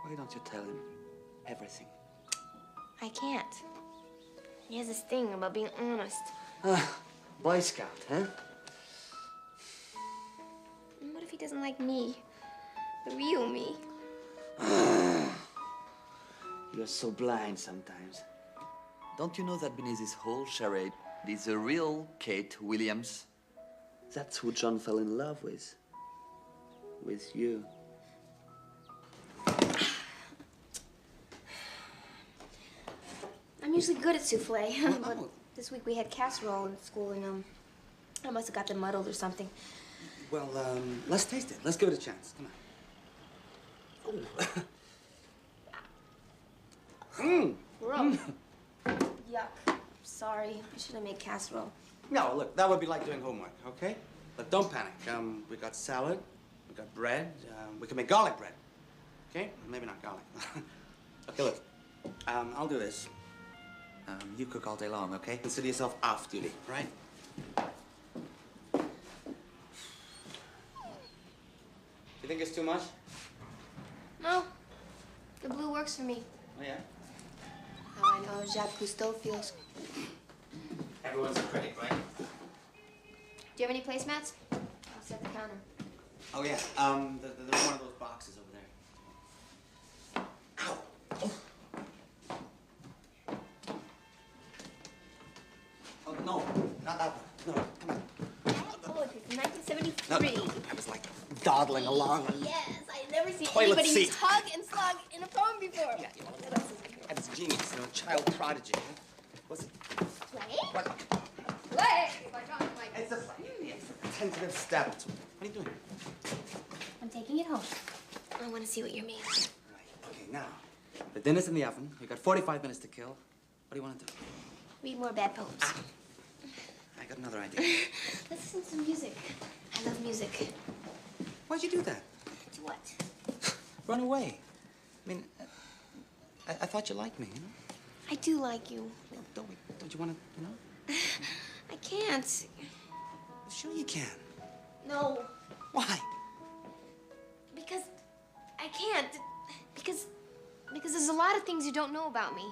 Why don't you tell him everything? I can't. He has this thing about being honest. Boy Scout, huh? And what if he doesn't like me? The real me? You're so blind sometimes. Don't you know that beneath this whole charade is a real Kate Williams? That's who John fell in love with. With you. I'm usually good at souffle, but this week we had casserole in school, and I must have got them muddled or something. Well, let's taste it. Let's give it a chance. Come on. Gross. Yuck. Sorry. I should have made casserole. No, look, that would be like doing homework, okay? But don't panic. We got salad, we got bread, we can make garlic bread. Okay? Maybe not garlic. Okay, look. I'll do this. You cook all day long, okay? Consider yourself off duty, right? You think it's too much? No. The blue works for me. Oh, yeah? How I know how Jacques Cousteau feels. Everyone's a critic, right? Do you have any placemats? I'll set the counter. Oh, yeah. There's one of those boxes over there. Oh, no. Not that one. No, come on. Poetry from 1973. No, I was like dawdling along. Yes, I've never seen Toilet anybody seat. tug and slug in a poem before. Yeah, you know, that's genius, you know, child prodigy. What's it? Play? What? Play! If I got my... It's a tentative step. What are you doing? I'm taking it home. I want to see what you're made of. Okay, now, the dinner's in the oven. We've got 45 minutes to kill. What do you want to do? Read more bad poems. I got another idea. Let's listen to some music. I love music. Why'd you do that? To what? Run away. I mean, I thought you liked me, you know? I do like you. Don't you want to, you know? I can't. Sure you can. No. Why? Because I can't. Because there's a lot of things you don't know about me.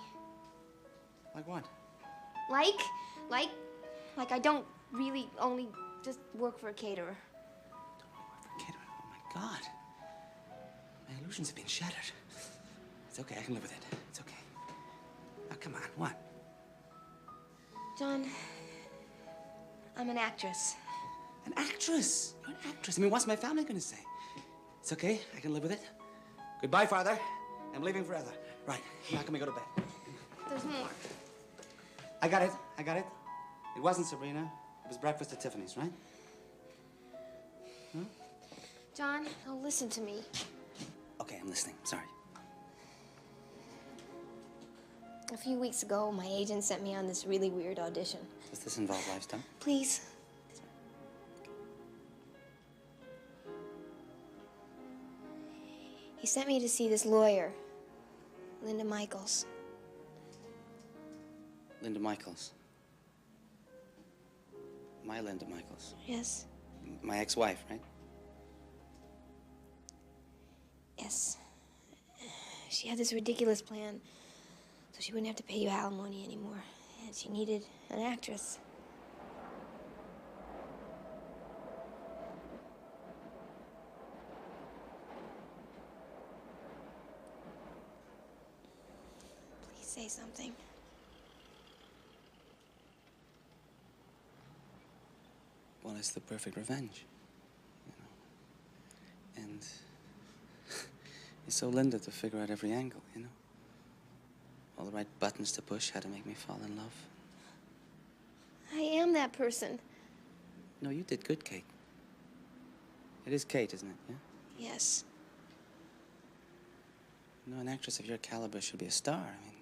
Like what? Like I don't really only just work for a caterer. God. My illusions have been shattered. It's okay, I can live with it. It's okay. Now, come on, what? John, I'm an actress. An actress? You're an actress. I mean, what's my family gonna say? It's okay, I can live with it. Goodbye, Father. I'm leaving forever. Right, now can we go to bed? There's more. I got it. It wasn't Sabrina. It was breakfast at Tiffany's, right? Huh? John, now listen to me. Okay, I'm listening. Sorry. A few weeks ago, my agent sent me on this really weird audition. Does this involve lifestyle? Please. He sent me to see this lawyer, Linda Michaels. Linda Michaels. My Linda Michaels. Yes. My ex-wife, right? Yes. She had this ridiculous plan so she wouldn't have to pay you alimony anymore. And she needed an actress. Please say something. Well, it's the perfect revenge, you know. And it's so Linda to figure out every angle, you know. All the right buttons to push, how to make me fall in love. I am that person. No, you did good, Kate. It is Kate, isn't it? Yeah? Yes. You know, an actress of your caliber should be a star. I mean,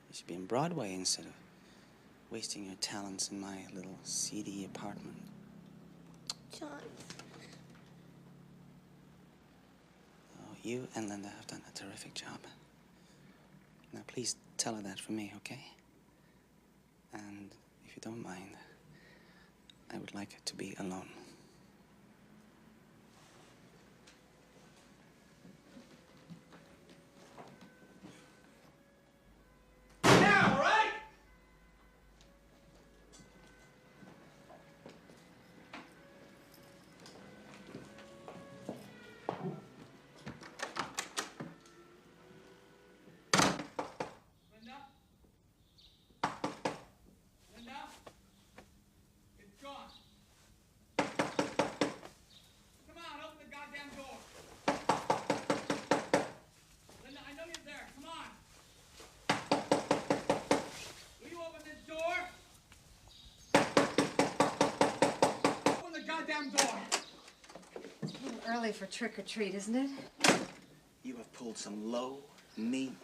you should be in Broadway instead of wasting your talents in my little seedy apartment. John. Oh, you and Linda have done a terrific job. Now, please tell her that from me, okay? And if you don't mind, I would like her to be alone. Now, right? Early for trick or treat, isn't it? You have pulled some low, mean.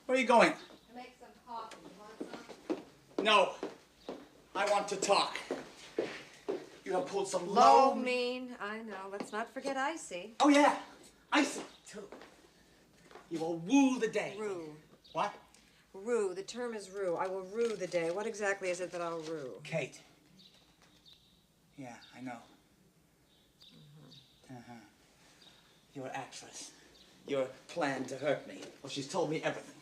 Where are you going? To make some coffee. You want some? No. I want to talk. You have pulled some Low, mean. I know. Let's not forget icy. Oh, yeah. Icy, too. You will woo the day. Rue. What? Rue. The term is rue. I will rue the day. What exactly is it that I'll rue? Kate. Yeah, I know. You're an actress. Your plan to hurt me. Well, she's told me everything.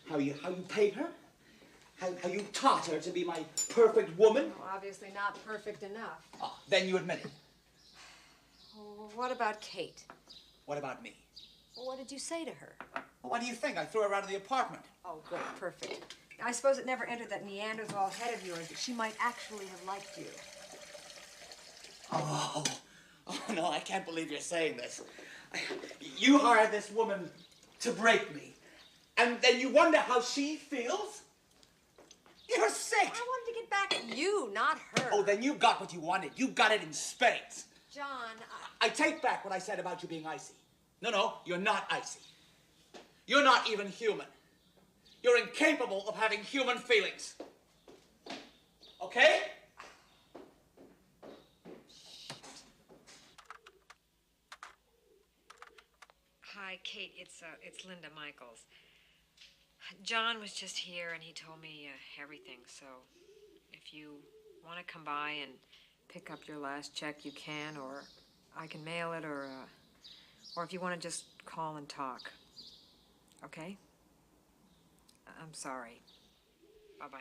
How you paid her? How you taught her to be my perfect woman? Well, obviously not perfect enough. Oh, then you admit it. Well, what about Kate? What about me? Well, what did you say to her? Well, what do you think? I threw her out of the apartment. Oh, good. Perfect. I suppose it never entered that Neanderthal head of yours that she might actually have liked you. Oh, no, I can't believe you're saying this. You hired this woman to break me, and then you wonder how she feels? You're sick. I wanted to get take back you, not her. Oh, then you got what you wanted. You got it in spades. John, I take back what I said about you being icy. No, you're not icy. You're not even human. You're incapable of having human feelings. Okay? Hi, Kate. It's Linda Michaels. John was just here and he told me everything. So if you want to come by and pick up your last check, you can, or I can mail it, or if you want to just call and talk. Okay? I'm sorry. Bye-bye.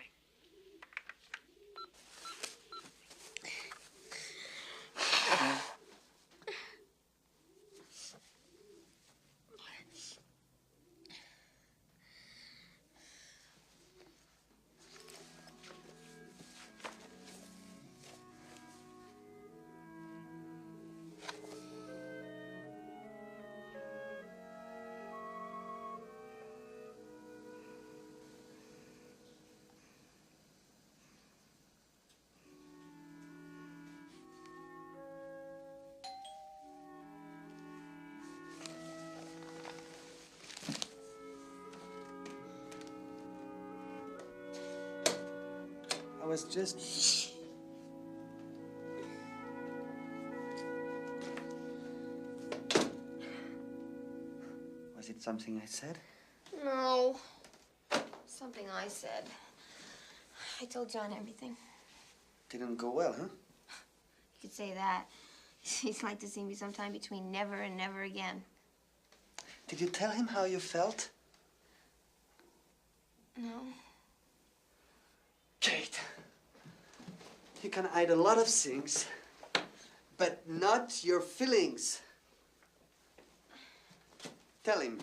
I was just... Was it something I said? No. Something I said. I told John everything. Didn't go well, huh? You could say that. He'd like to see me sometime between never and never again. Did you tell him how you felt? No. Kate, you can hide a lot of things, but not your feelings. Tell him.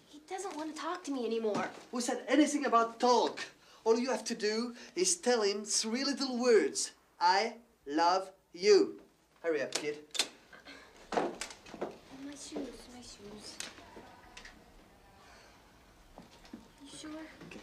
He doesn't want to talk to me anymore. Who said anything about talk? All you have to do is tell him 3 little words. I love you. Hurry up, kid. My shoes, my shoes. You sure? Okay,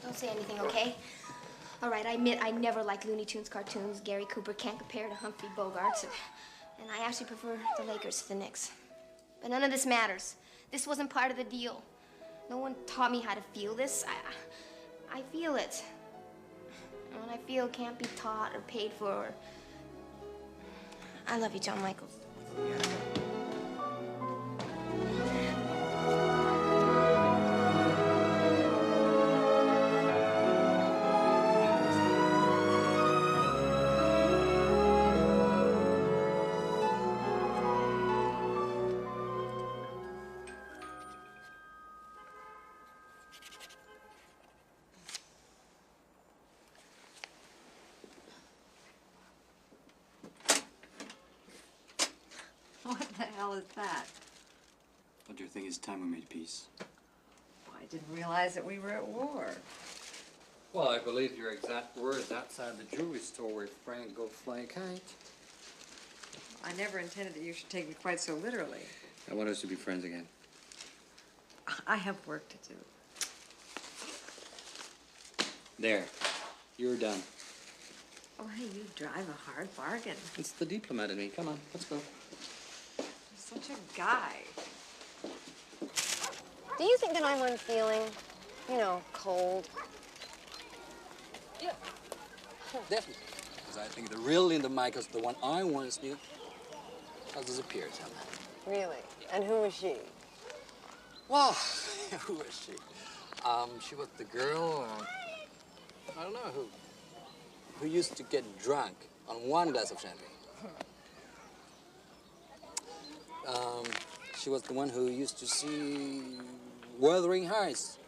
Don't say anything, okay? All right, I admit I never liked Looney Tunes cartoons. Gary Cooper can't compare to Humphrey Bogart. And I actually prefer the Lakers to the Knicks. But none of this matters. This wasn't part of the deal. No one taught me how to feel this. I feel it. And what I feel can't be taught or paid for. I love you, John Michaels. What the hell is that? Don't you think it's time we made peace? Well, I didn't realize that we were at war. Well, I believe your exact words outside the jewelry store where Frank go fly a kite. I never intended that you should take me quite so literally. I want us to be friends again. I have work to do. There. You're done. Oh, hey, you drive a hard bargain. It's the diplomat in me. Come on, let's go. You're such a guy. Do you think that I'm unfeeling? You know, cold. Yeah, definitely. Because I think the real Linda Michaels, the one I once knew, has disappeared somehow. Really? And who was she? Well, who was she? She was the girl, I don't know who used to get drunk on one glass of champagne. She was the one who used to see Wuthering Heights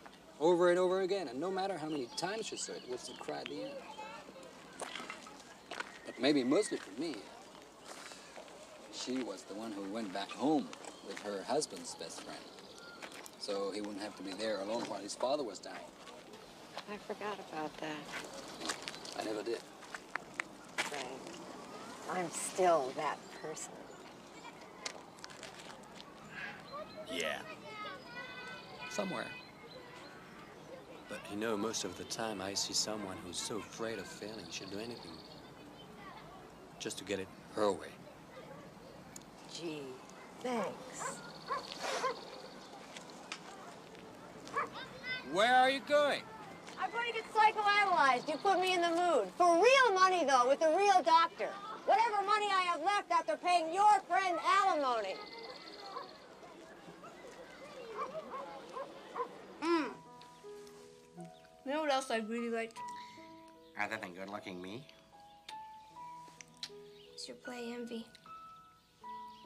over and over again, and no matter how many times she saw it, was to cry at the end. But maybe mostly for me, she was the one who went back home with her husband's best friend. so he wouldn't have to be there alone while his father was dying. I forgot about that. I never did. Frank, I'm still that person. Yeah. Somewhere. But you know, most of the time I see someone who's so afraid of failing she'll do anything just to get it her way. Gee, thanks. Where are you going? I'm going to get psychoanalyzed. You put me in the mood. For real money, though, with a real doctor. Whatever money I have left after paying your friend alimony. You know what else I really liked? Other than good-looking me? It's your play, Envy.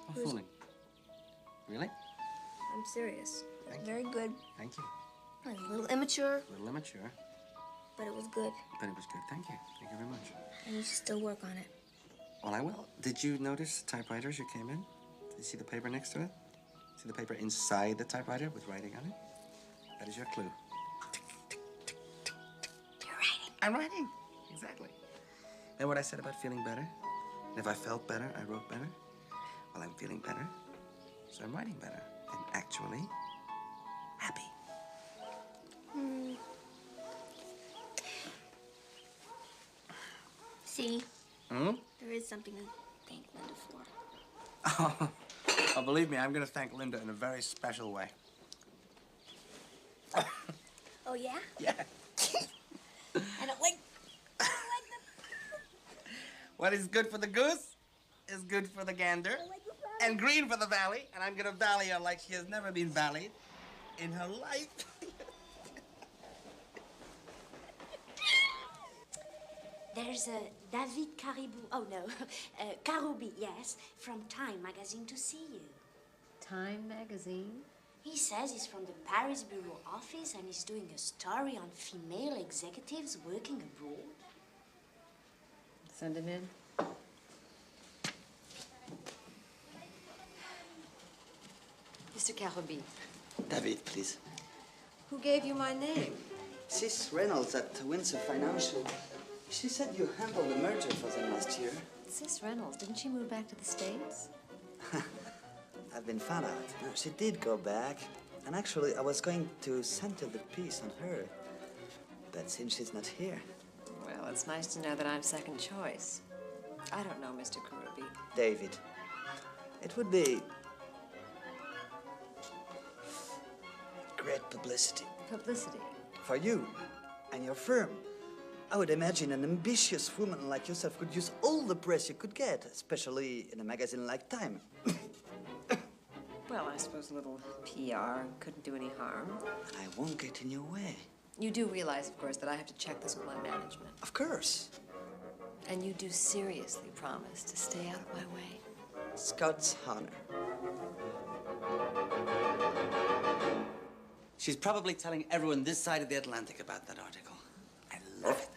I'm fooling. Really? I'm serious. Thank you. Very good. Thank you. It was a little immature, A little immature, but it was good. but it was good. Thank you. Thank you very much. And you should still work on it. Well, I will. Did you notice the typewriter as you came in? Did you see the paper next to it? See the paper inside the typewriter with writing on it? That is your clue. You're writing. I'm writing. Exactly. And what I said about feeling better? And if I felt better, I wrote better? Well, I'm feeling better, so I'm writing better. And actually, happy. See? Hmm? There is something to thank Linda for. Oh, believe me, I'm going to thank Linda in a very special way. Oh, yeah? Yeah. I don't like... What is good for the goose is good for the gander. And green for the valley. And I'm going to valley her like she has never been valleyed in her life. There's a David Caribou, oh no, Karoubi, yes, from Time magazine to see you. Time magazine? He says he's from the Paris bureau office and he's doing a story on female executives working abroad. Send him in. Mr. Carroubi, David, please. who gave you my name? Sis Reynolds at Windsor Financial. She said you handled the merger for them last year. Sis Reynolds, didn't she move back to the States? I've been found out. No, she did go back. And actually, I was going to center the piece on her. But since she's not here... Well, it's nice to know that I'm second choice. I don't know, Mr. Carroubi. David, it would be... great publicity. Publicity? For you and your firm. I would imagine an ambitious woman like yourself could use all the press you could get, especially in a magazine like Time. Well, I suppose a little PR couldn't do any harm. And I won't get in your way. You do realize, of course, that I have to check this with my management. Of course. And you do seriously promise to stay out of my way? Scott's honor. She's probably telling everyone this side of the Atlantic about that article. I love it.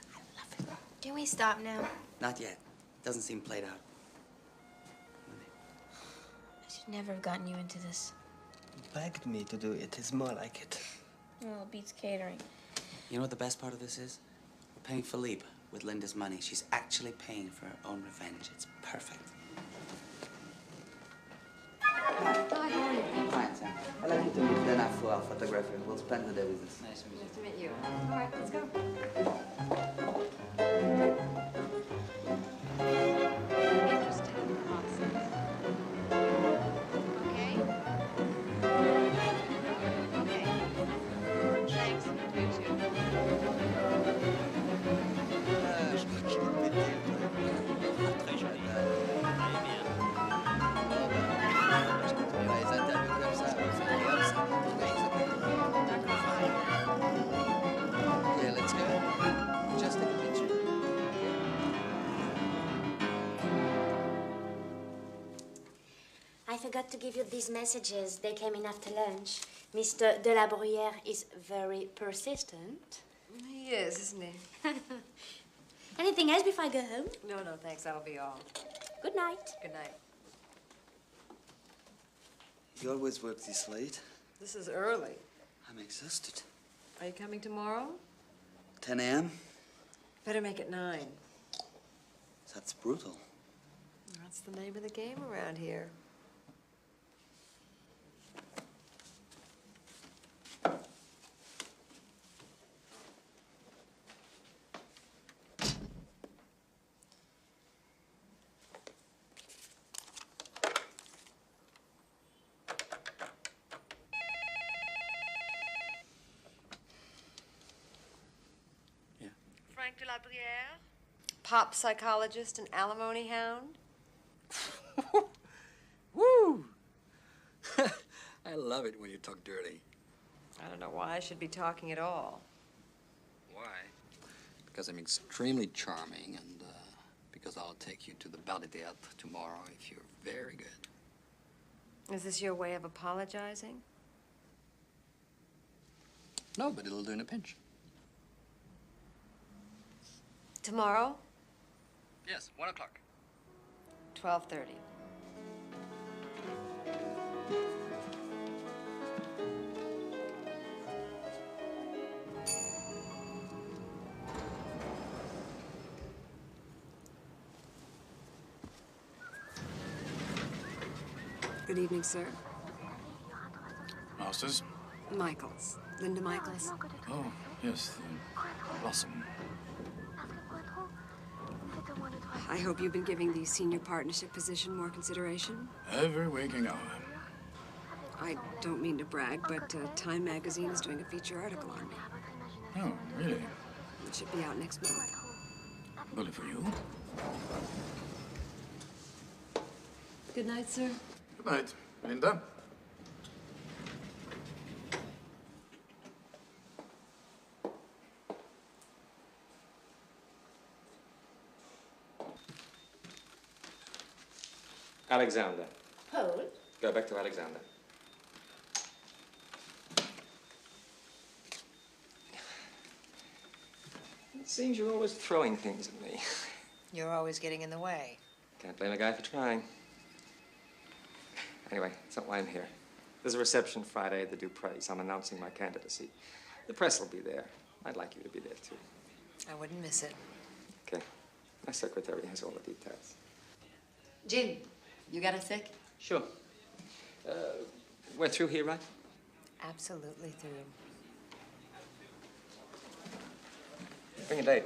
Can we stop now? Not yet. Doesn't seem played out. I should never have gotten you into this. Begged me to do it. It's more like it. Well, it beats catering. You know what the best part of this is? We're paying Philippe with Linda's money. She's actually paying for her own revenge. It's perfect. Hi, how are you? Fine, Sam. I'd like you to meet Lena for our photographer. We'll spend the day with us. Nice to meet you. All right, let's go. Interesting process. Okay? Okay. Thanks. You too. Je crois qu'il est pété. Très joli. Très bien. Parce que tu les interviews comme ça, Okay, let's go. Just take a picture. I forgot to give you these messages. They came in after lunch. Mr. de la Bruyère is very persistent. He is, isn't he? Anything else before I go home? No, thanks. That'll be all. Good night. Good night. You always work this late? This is early. I'm exhausted. Are you coming tomorrow? 10 a.m.? Better make it 9. That's brutal. That's the name of the game around here. Frank de la Brière? Pop psychologist and alimony hound? Woo! I love it when you talk dirty. I don't know why I should be talking at all. Why? Because I'm extremely charming and because I'll take you to the bal de théâtre tomorrow if you're very good. Is this your way of apologizing? No, but it'll do in a pinch. Tomorrow? Yes, 1 o'clock. 12:30. Good evening, sir. Masters? Michaels. Linda Michaels. Oh, yes, the Blossom. I hope you've been giving the senior partnership position more consideration. Every waking hour. I don't mean to brag, but Time magazine is doing a feature article on me. Oh, really? It should be out next month. Bully for you. Good night, sir. Good night, Linda. Alexander. Paul? Go back to Alexander. It seems you're always throwing things at me. You're always getting in the way. Can't blame a guy for trying. Anyway, that's not why I'm here. There's a reception Friday at the Dupreys. I'm announcing my candidacy. The press will be there. I'd like you to be there, too. I wouldn't miss it. Okay. My secretary has all the details. Jim, you got a sec? Sure. We're through here, right? Absolutely through. Bring a date.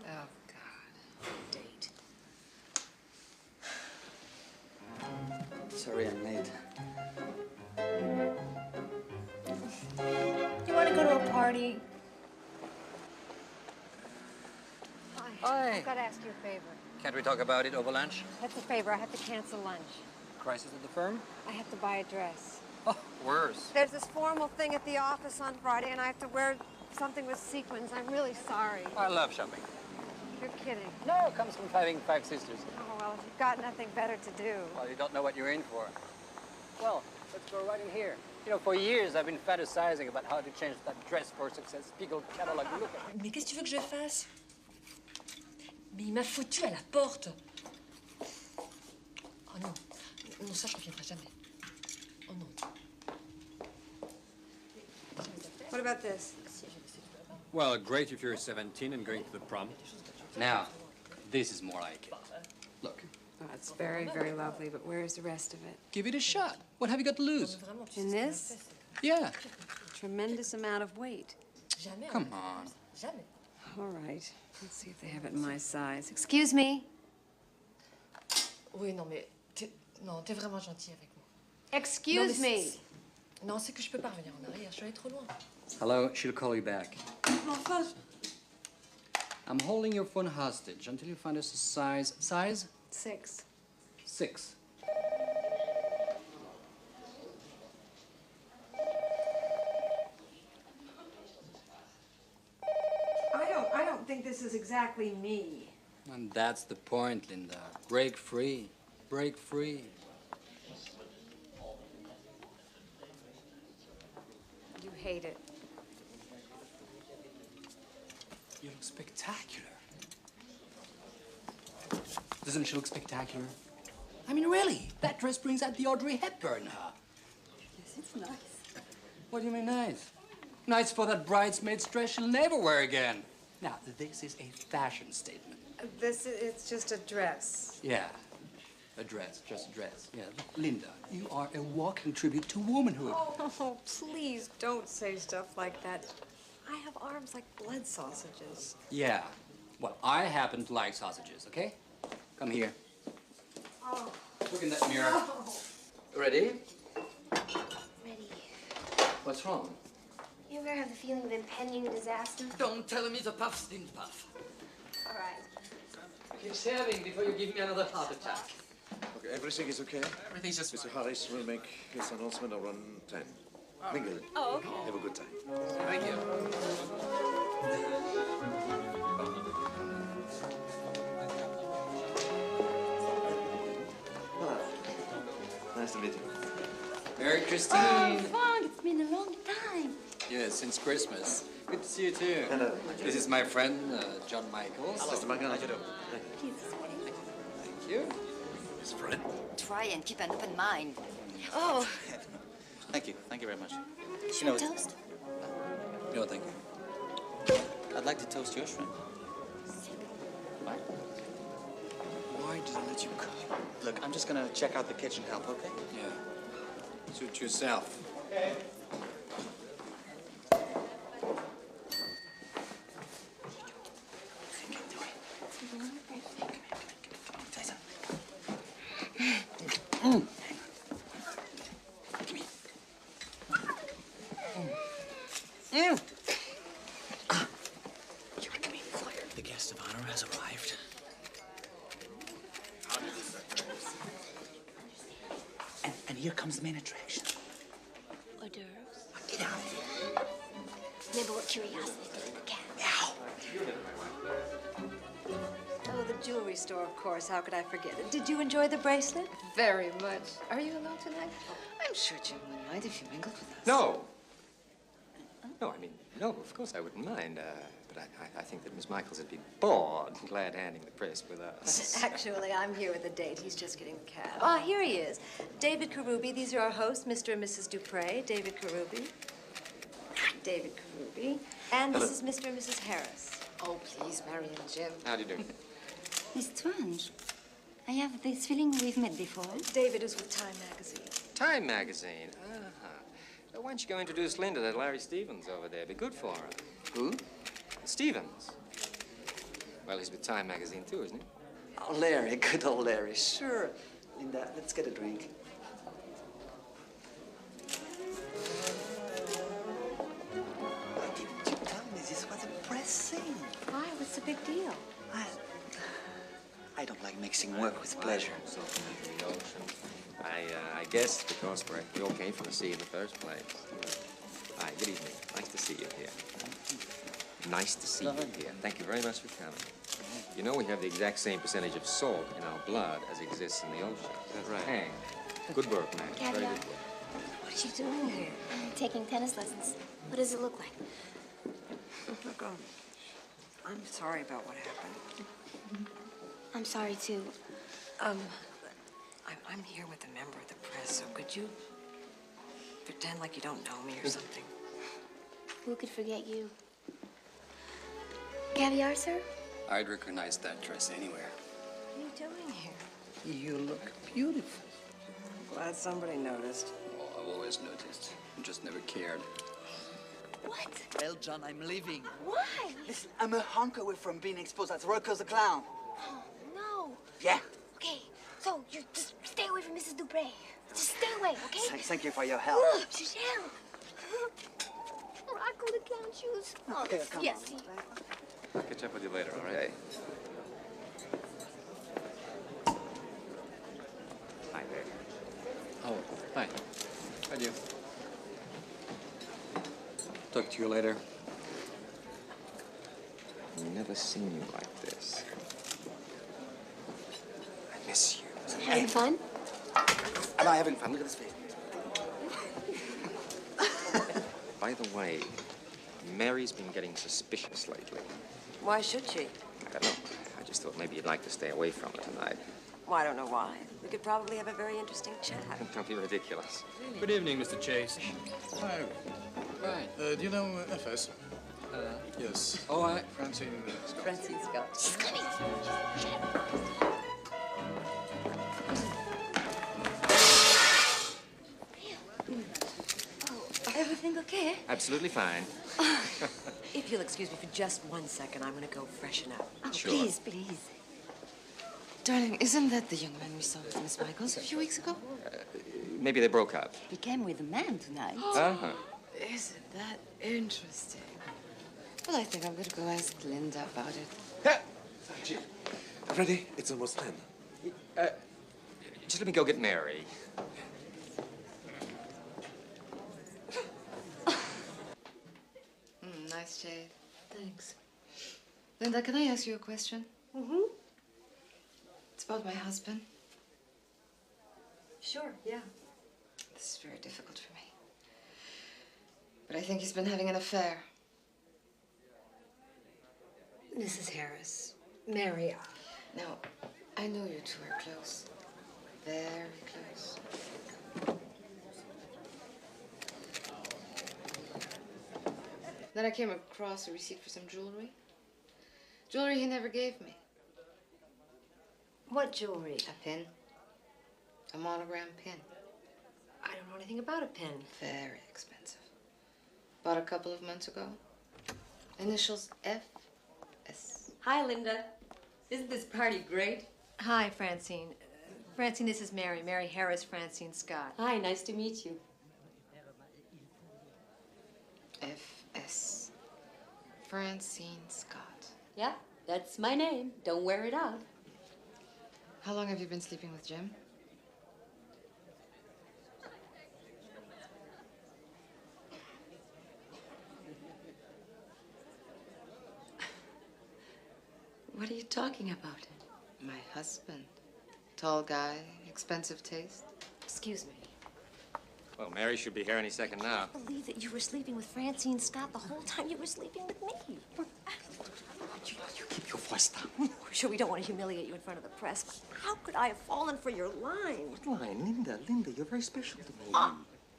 Oh, God. Date. Sorry I'm late. You want to go to a party? Hi. I've got to ask you a favor. Can't we talk about it over lunch? That's a favor. I have to cancel lunch. Crisis at the firm? I have to buy a dress. Oh, worse. There's this formal thing at the office on Friday, and I have to wear something with sequins. I'm really sorry. I love shopping. You're kidding. No, it comes from having 5 sisters. Oh, well, if you've got nothing better to do. Well, you don't know what you're in for. Well, let's go right in here. You know, for years, I've been fantasizing about how to change that dress for success. Spiegel catalog. Look at it. Mais qu'est-ce que tu veux que je fasse? Mais il m'a foutu à la porte. Oh non, non, ça je reviendrai jamais. Oh non. What about this? Well, great if you're 17 and going to the prom. Now, this is more like it. Look. Oh, it's very, very lovely, but where's the rest of it? Give it a shot. What have you got to lose? In this? Yeah. Tremendous amount of weight. Come on. Jamais. All right. Let's see if they have it in my size. Excuse me? Oui, non, mais t'es vraiment gentil avec moi. Excuse me. Non, c'est que je peux pas revenir en arrière. Je suis allée trop loin. Hello, she'll call you back. Enfin, I'm holding your phone hostage until you find us a size. Size? 6. 6. I don't think this is exactly me. And that's the point, Linda. Break free. Break free. You hate it. You look spectacular. Doesn't she look spectacular? I mean, really, that dress brings out the Audrey Hepburn in her. Yes, it's nice. What do you mean nice? Nice for that bridesmaid's dress she'll never wear again. Now, this is a fashion statement. It's just a dress. Yeah, a dress, just a dress. Yeah, Linda, you are a walking tribute to womanhood. Oh, please don't say stuff like that. I have arms like blood sausages. Yeah, well, I happen to like sausages, okay? Come here. Oh. Look in that mirror. Oh. Ready? Ready. What's wrong? You ever have the feeling of impending disaster? Don't tell me the puffs didn't puff. All right. Keep serving before you give me another heart attack. Okay, everything is okay? Everything's just Mr. Harris will make his announcement around 10. Mingle. Oh, okay. Have a good time. Thank you. Hello. Nice to meet you. Mary Christine. Oh, Frank, it's been a long time. Yeah, since Christmas. Good to see you too. Hello. This is my friend, John Michaels. Mr. Michael, how do you do? Thank you. His friend? Try and keep an open mind. Oh. Thank you. Thank you very much. Should I toast? No, thank you. I'd like to toast your shrimp. What? Why did I let you cook? Look, I'm just gonna check out the kitchen help, okay? Yeah. Suit yourself. Okay. The guest of honor has arrived. And here comes the main attraction. Hors d'oeuvres. Get out of here. Never what curiosity did the cat. Ow. Oh, the jewelry store, of course. How could I forget it? Did you enjoy the bracelet? Very much. Are you alone tonight? I'm sure Jim wouldn't mind if you mingled with us. No. No, I mean, no, of course I wouldn't mind. But I think that Miss Michaels would be bored glad handing the press with us. Actually, I'm here with a date. He's just getting the cab. Ah, here he is. David Karubi. These are our hosts, Mr. and Mrs. Dupre. David Karubi. David Karubi. And this is Mr. and Mrs. Harris. Oh, please, Mary and Jim. How do you do? It's strange. I have this feeling we've met before. David is with Time Magazine. Time Magazine? Uh-huh. Why don't you go introduce Linda to Larry Stevens over there? Be good for her. Who? Stevens. Well, he's with Time Magazine, too, isn't he? Oh, Larry, good old Larry. Sure. Linda, let's get a drink. Why didn't you tell me this was a press scene? Why? What's the big deal? I don't like mixing work with pleasure. I guess because we all came from the sea in the first place. Hi, good evening. Nice to see you here. Nice to see you here. Thank you very much for coming. You know we have the exact same percentage of salt in our blood as exists in the ocean. That's right. Hang. Good work, man. Very good work. What are you doing here? I'm taking tennis lessons. What does it look like? Look, I'm sorry about what happened. I'm sorry, too. I'm here with a member of the press, so could you pretend like you don't know me or something? Who could forget you? Caviar, sir? I'd recognize that dress anywhere. What are you doing here? You look beautiful. I'm glad somebody noticed. Oh, I've always noticed. I just never cared. What? Well, John, I'm leaving. Why? Listen, I'm a hunk away from being exposed as Rocco the Clown. Oh, no. Yeah. Okay, so you just stay away from Mrs. Dupre. Just stay away, okay? Thank you for your help. Giselle. Rocco the Clown shoes. Oh, Okay, come yes. I'll catch up with you later, all right? Hi there. Oh, hi. How do you? Talk to you later. I've never seen you like this. I miss you. Having fun? Am I having fun? Look at this face. By the way, Mary's been getting suspicious lately. Why should she? I don't know. I just thought maybe you'd like to stay away from her tonight. Well, I don't know why. We could probably have a very interesting chat. Don't be ridiculous. Good evening, Mr. Chase. Hi. Right. Do you know FS? Yes. Oh, I... Francine Scott. Francine Scott. She's coming. Everything okay? Absolutely fine. If you'll excuse me for just 1 second, I'm gonna go freshen up. Oh, Sure. please, please. Darling, isn't that the young man we saw with Miss Michaels a few weeks ago? Maybe they broke up. He came with a man tonight. Uh-huh. Isn't that interesting? Well, I think I'm going to go ask Linda about it. Jim, ready? It's almost 10. Just let me go get Mary. Nice shave. Thanks. Linda, can I ask you a question? Mm-hmm. It's about my husband. Sure, yeah. This is very difficult for me. But I think he's been having an affair. Mrs. Harris, Mary. Now, I know you two are close. Very close. Then I came across a receipt for some jewelry. Jewelry he never gave me. What jewelry? A pin. A monogram pin. I don't know anything about a pin. Very expensive. Bought a couple of months ago. Initials F.S. Hi, Linda. Isn't this party great? Hi, Francine. Francine, this is Mary. Mary Harris, Francine Scott. Hi, nice to meet you. F.S. Francine Scott. Yeah, that's my name. Don't wear it out. How long have you been sleeping with Jim? What are you talking about? My husband. Tall guy, expensive taste. Excuse me. Well, Mary should be here any second now. I believe that you were sleeping with Francine Scott the whole time you were sleeping with me. You keep your voice down. Sure, we don't want to humiliate you in front of the press, but how could I have fallen for your line? What line? Linda, you're very special to me.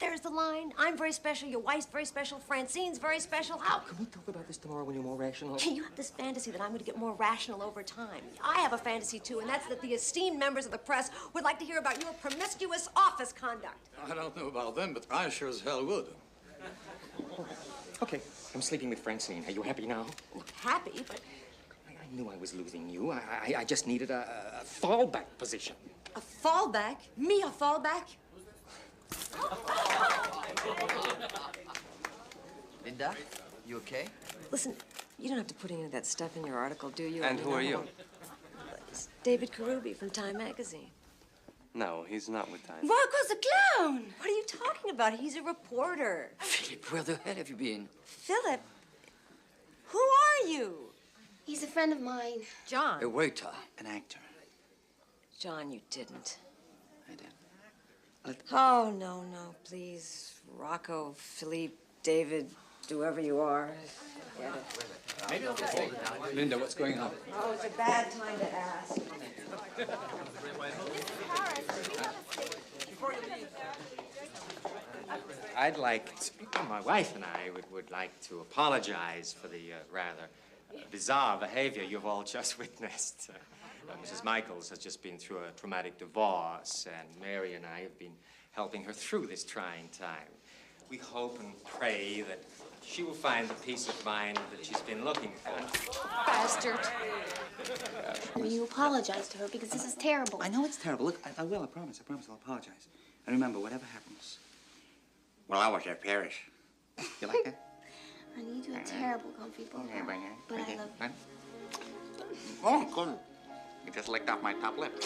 There's the line. I'm very special, your wife's very special, Francine's very special. How? Can we talk about this tomorrow when you're more rational? You have this fantasy that I'm going to get more rational over time. I have a fantasy, too, and that's that the esteemed members of the press would like to hear about your promiscuous office conduct. I don't know about them, but I sure as hell would. Okay, I'm sleeping with Francine. Are you happy now? Happy, but... I knew I was losing you. I just needed a fallback position. A fallback? Me a fallback? Linda, you okay? Listen, you don't have to put any of that stuff in your article, do you? And who are you? It's David Karubi from Time Magazine. No, he's not with Time. Marco's a clown! What are you talking about? He's a reporter. Philip, where the hell have you been? Philip? Who are you? He's a friend of mine. John. A waiter. An actor. John, you didn't. I did. Oh, no, please. Rocco, Philippe, David, whoever you are. Forget it. Maybe I'll just hold it down. Linda, what's going on? Oh, it's a bad time to ask. I'd like to, my wife and I would like to apologize for the rather bizarre behavior you've all just witnessed. Mrs. Michaels has just been through a traumatic divorce, and Mary and I have been helping her through this trying time. We hope and pray that she will find the peace of mind that she's been looking for. Bastard. You apologize to her because this is terrible. I know it's terrible. Look, I will. I promise. I'll apologize. And remember, whatever happens. Well, I was at Paris. You like that? Honey, you do a terrible comfy book. Okay, bring it. But I love you. Oh, good. You just licked off my top lip.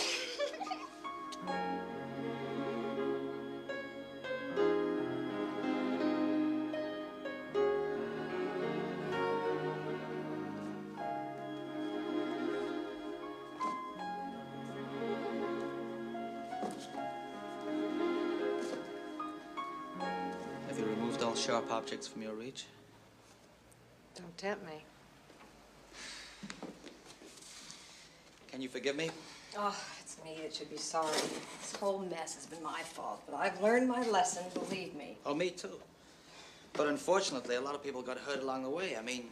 Have you removed all sharp objects from your reach? Don't tempt me. Can you forgive me? Oh, it's me that should be sorry. This whole mess has been my fault, but I've learned my lesson, believe me. Oh, me too. But unfortunately, a lot of people got hurt along the way. I mean,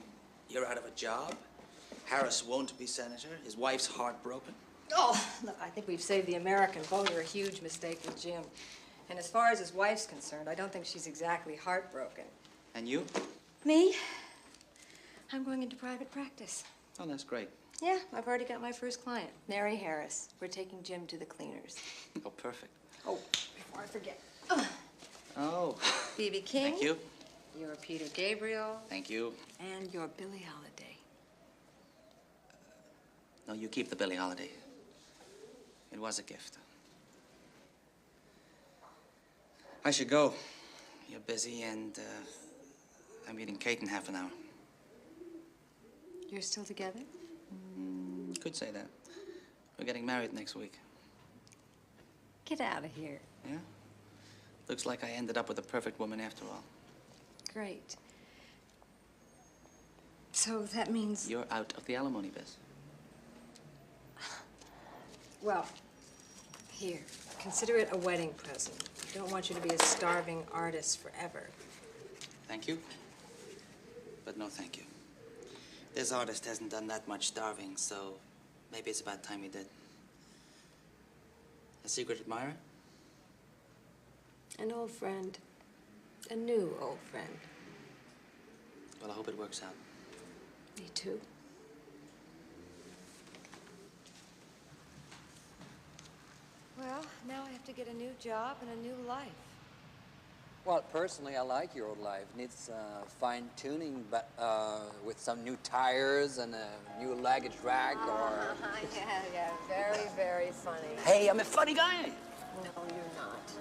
you're out of a job. Harris won't be senator. His wife's heartbroken. Oh, look, I think we've saved the American voter a huge mistake with Jim. And as far as his wife's concerned, I don't think she's exactly heartbroken. And you? Me? I'm going into private practice. Oh, that's great. Yeah, I've already got my first client, Mary Harris. We're taking Jim to the cleaners. Oh, perfect. Oh, before I forget. Oh. B.B. King. Thank you. You're Peter Gabriel. Thank you. And you're Billie Holiday. No, you keep the Billie Holiday. It was a gift. I should go. You're busy, and I'm meeting Kate in half an hour. You're still together? Could say that. We're getting married next week. Get out of here. Yeah? Looks like I ended up with a perfect woman after all. Great. So that means... You're out of the alimony biz. Well, here. Consider it a wedding present. I don't want you to be a starving artist forever. Thank you. But no thank you. This artist hasn't done that much starving, so maybe it's about time he did. A secret admirer? An old friend. A new old friend. Well, I hope it works out. Me too. Well, now I have to get a new job and a new life. Well, personally, I like your old life. Needs fine-tuning, but with some new tires and a new luggage rack or... Yeah, very, very funny. Hey, I'm a funny guy. No, you're not.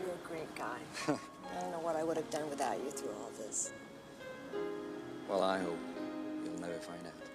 You're a great guy. I don't know what I would have done without you through all this. Well, I hope you'll never find out.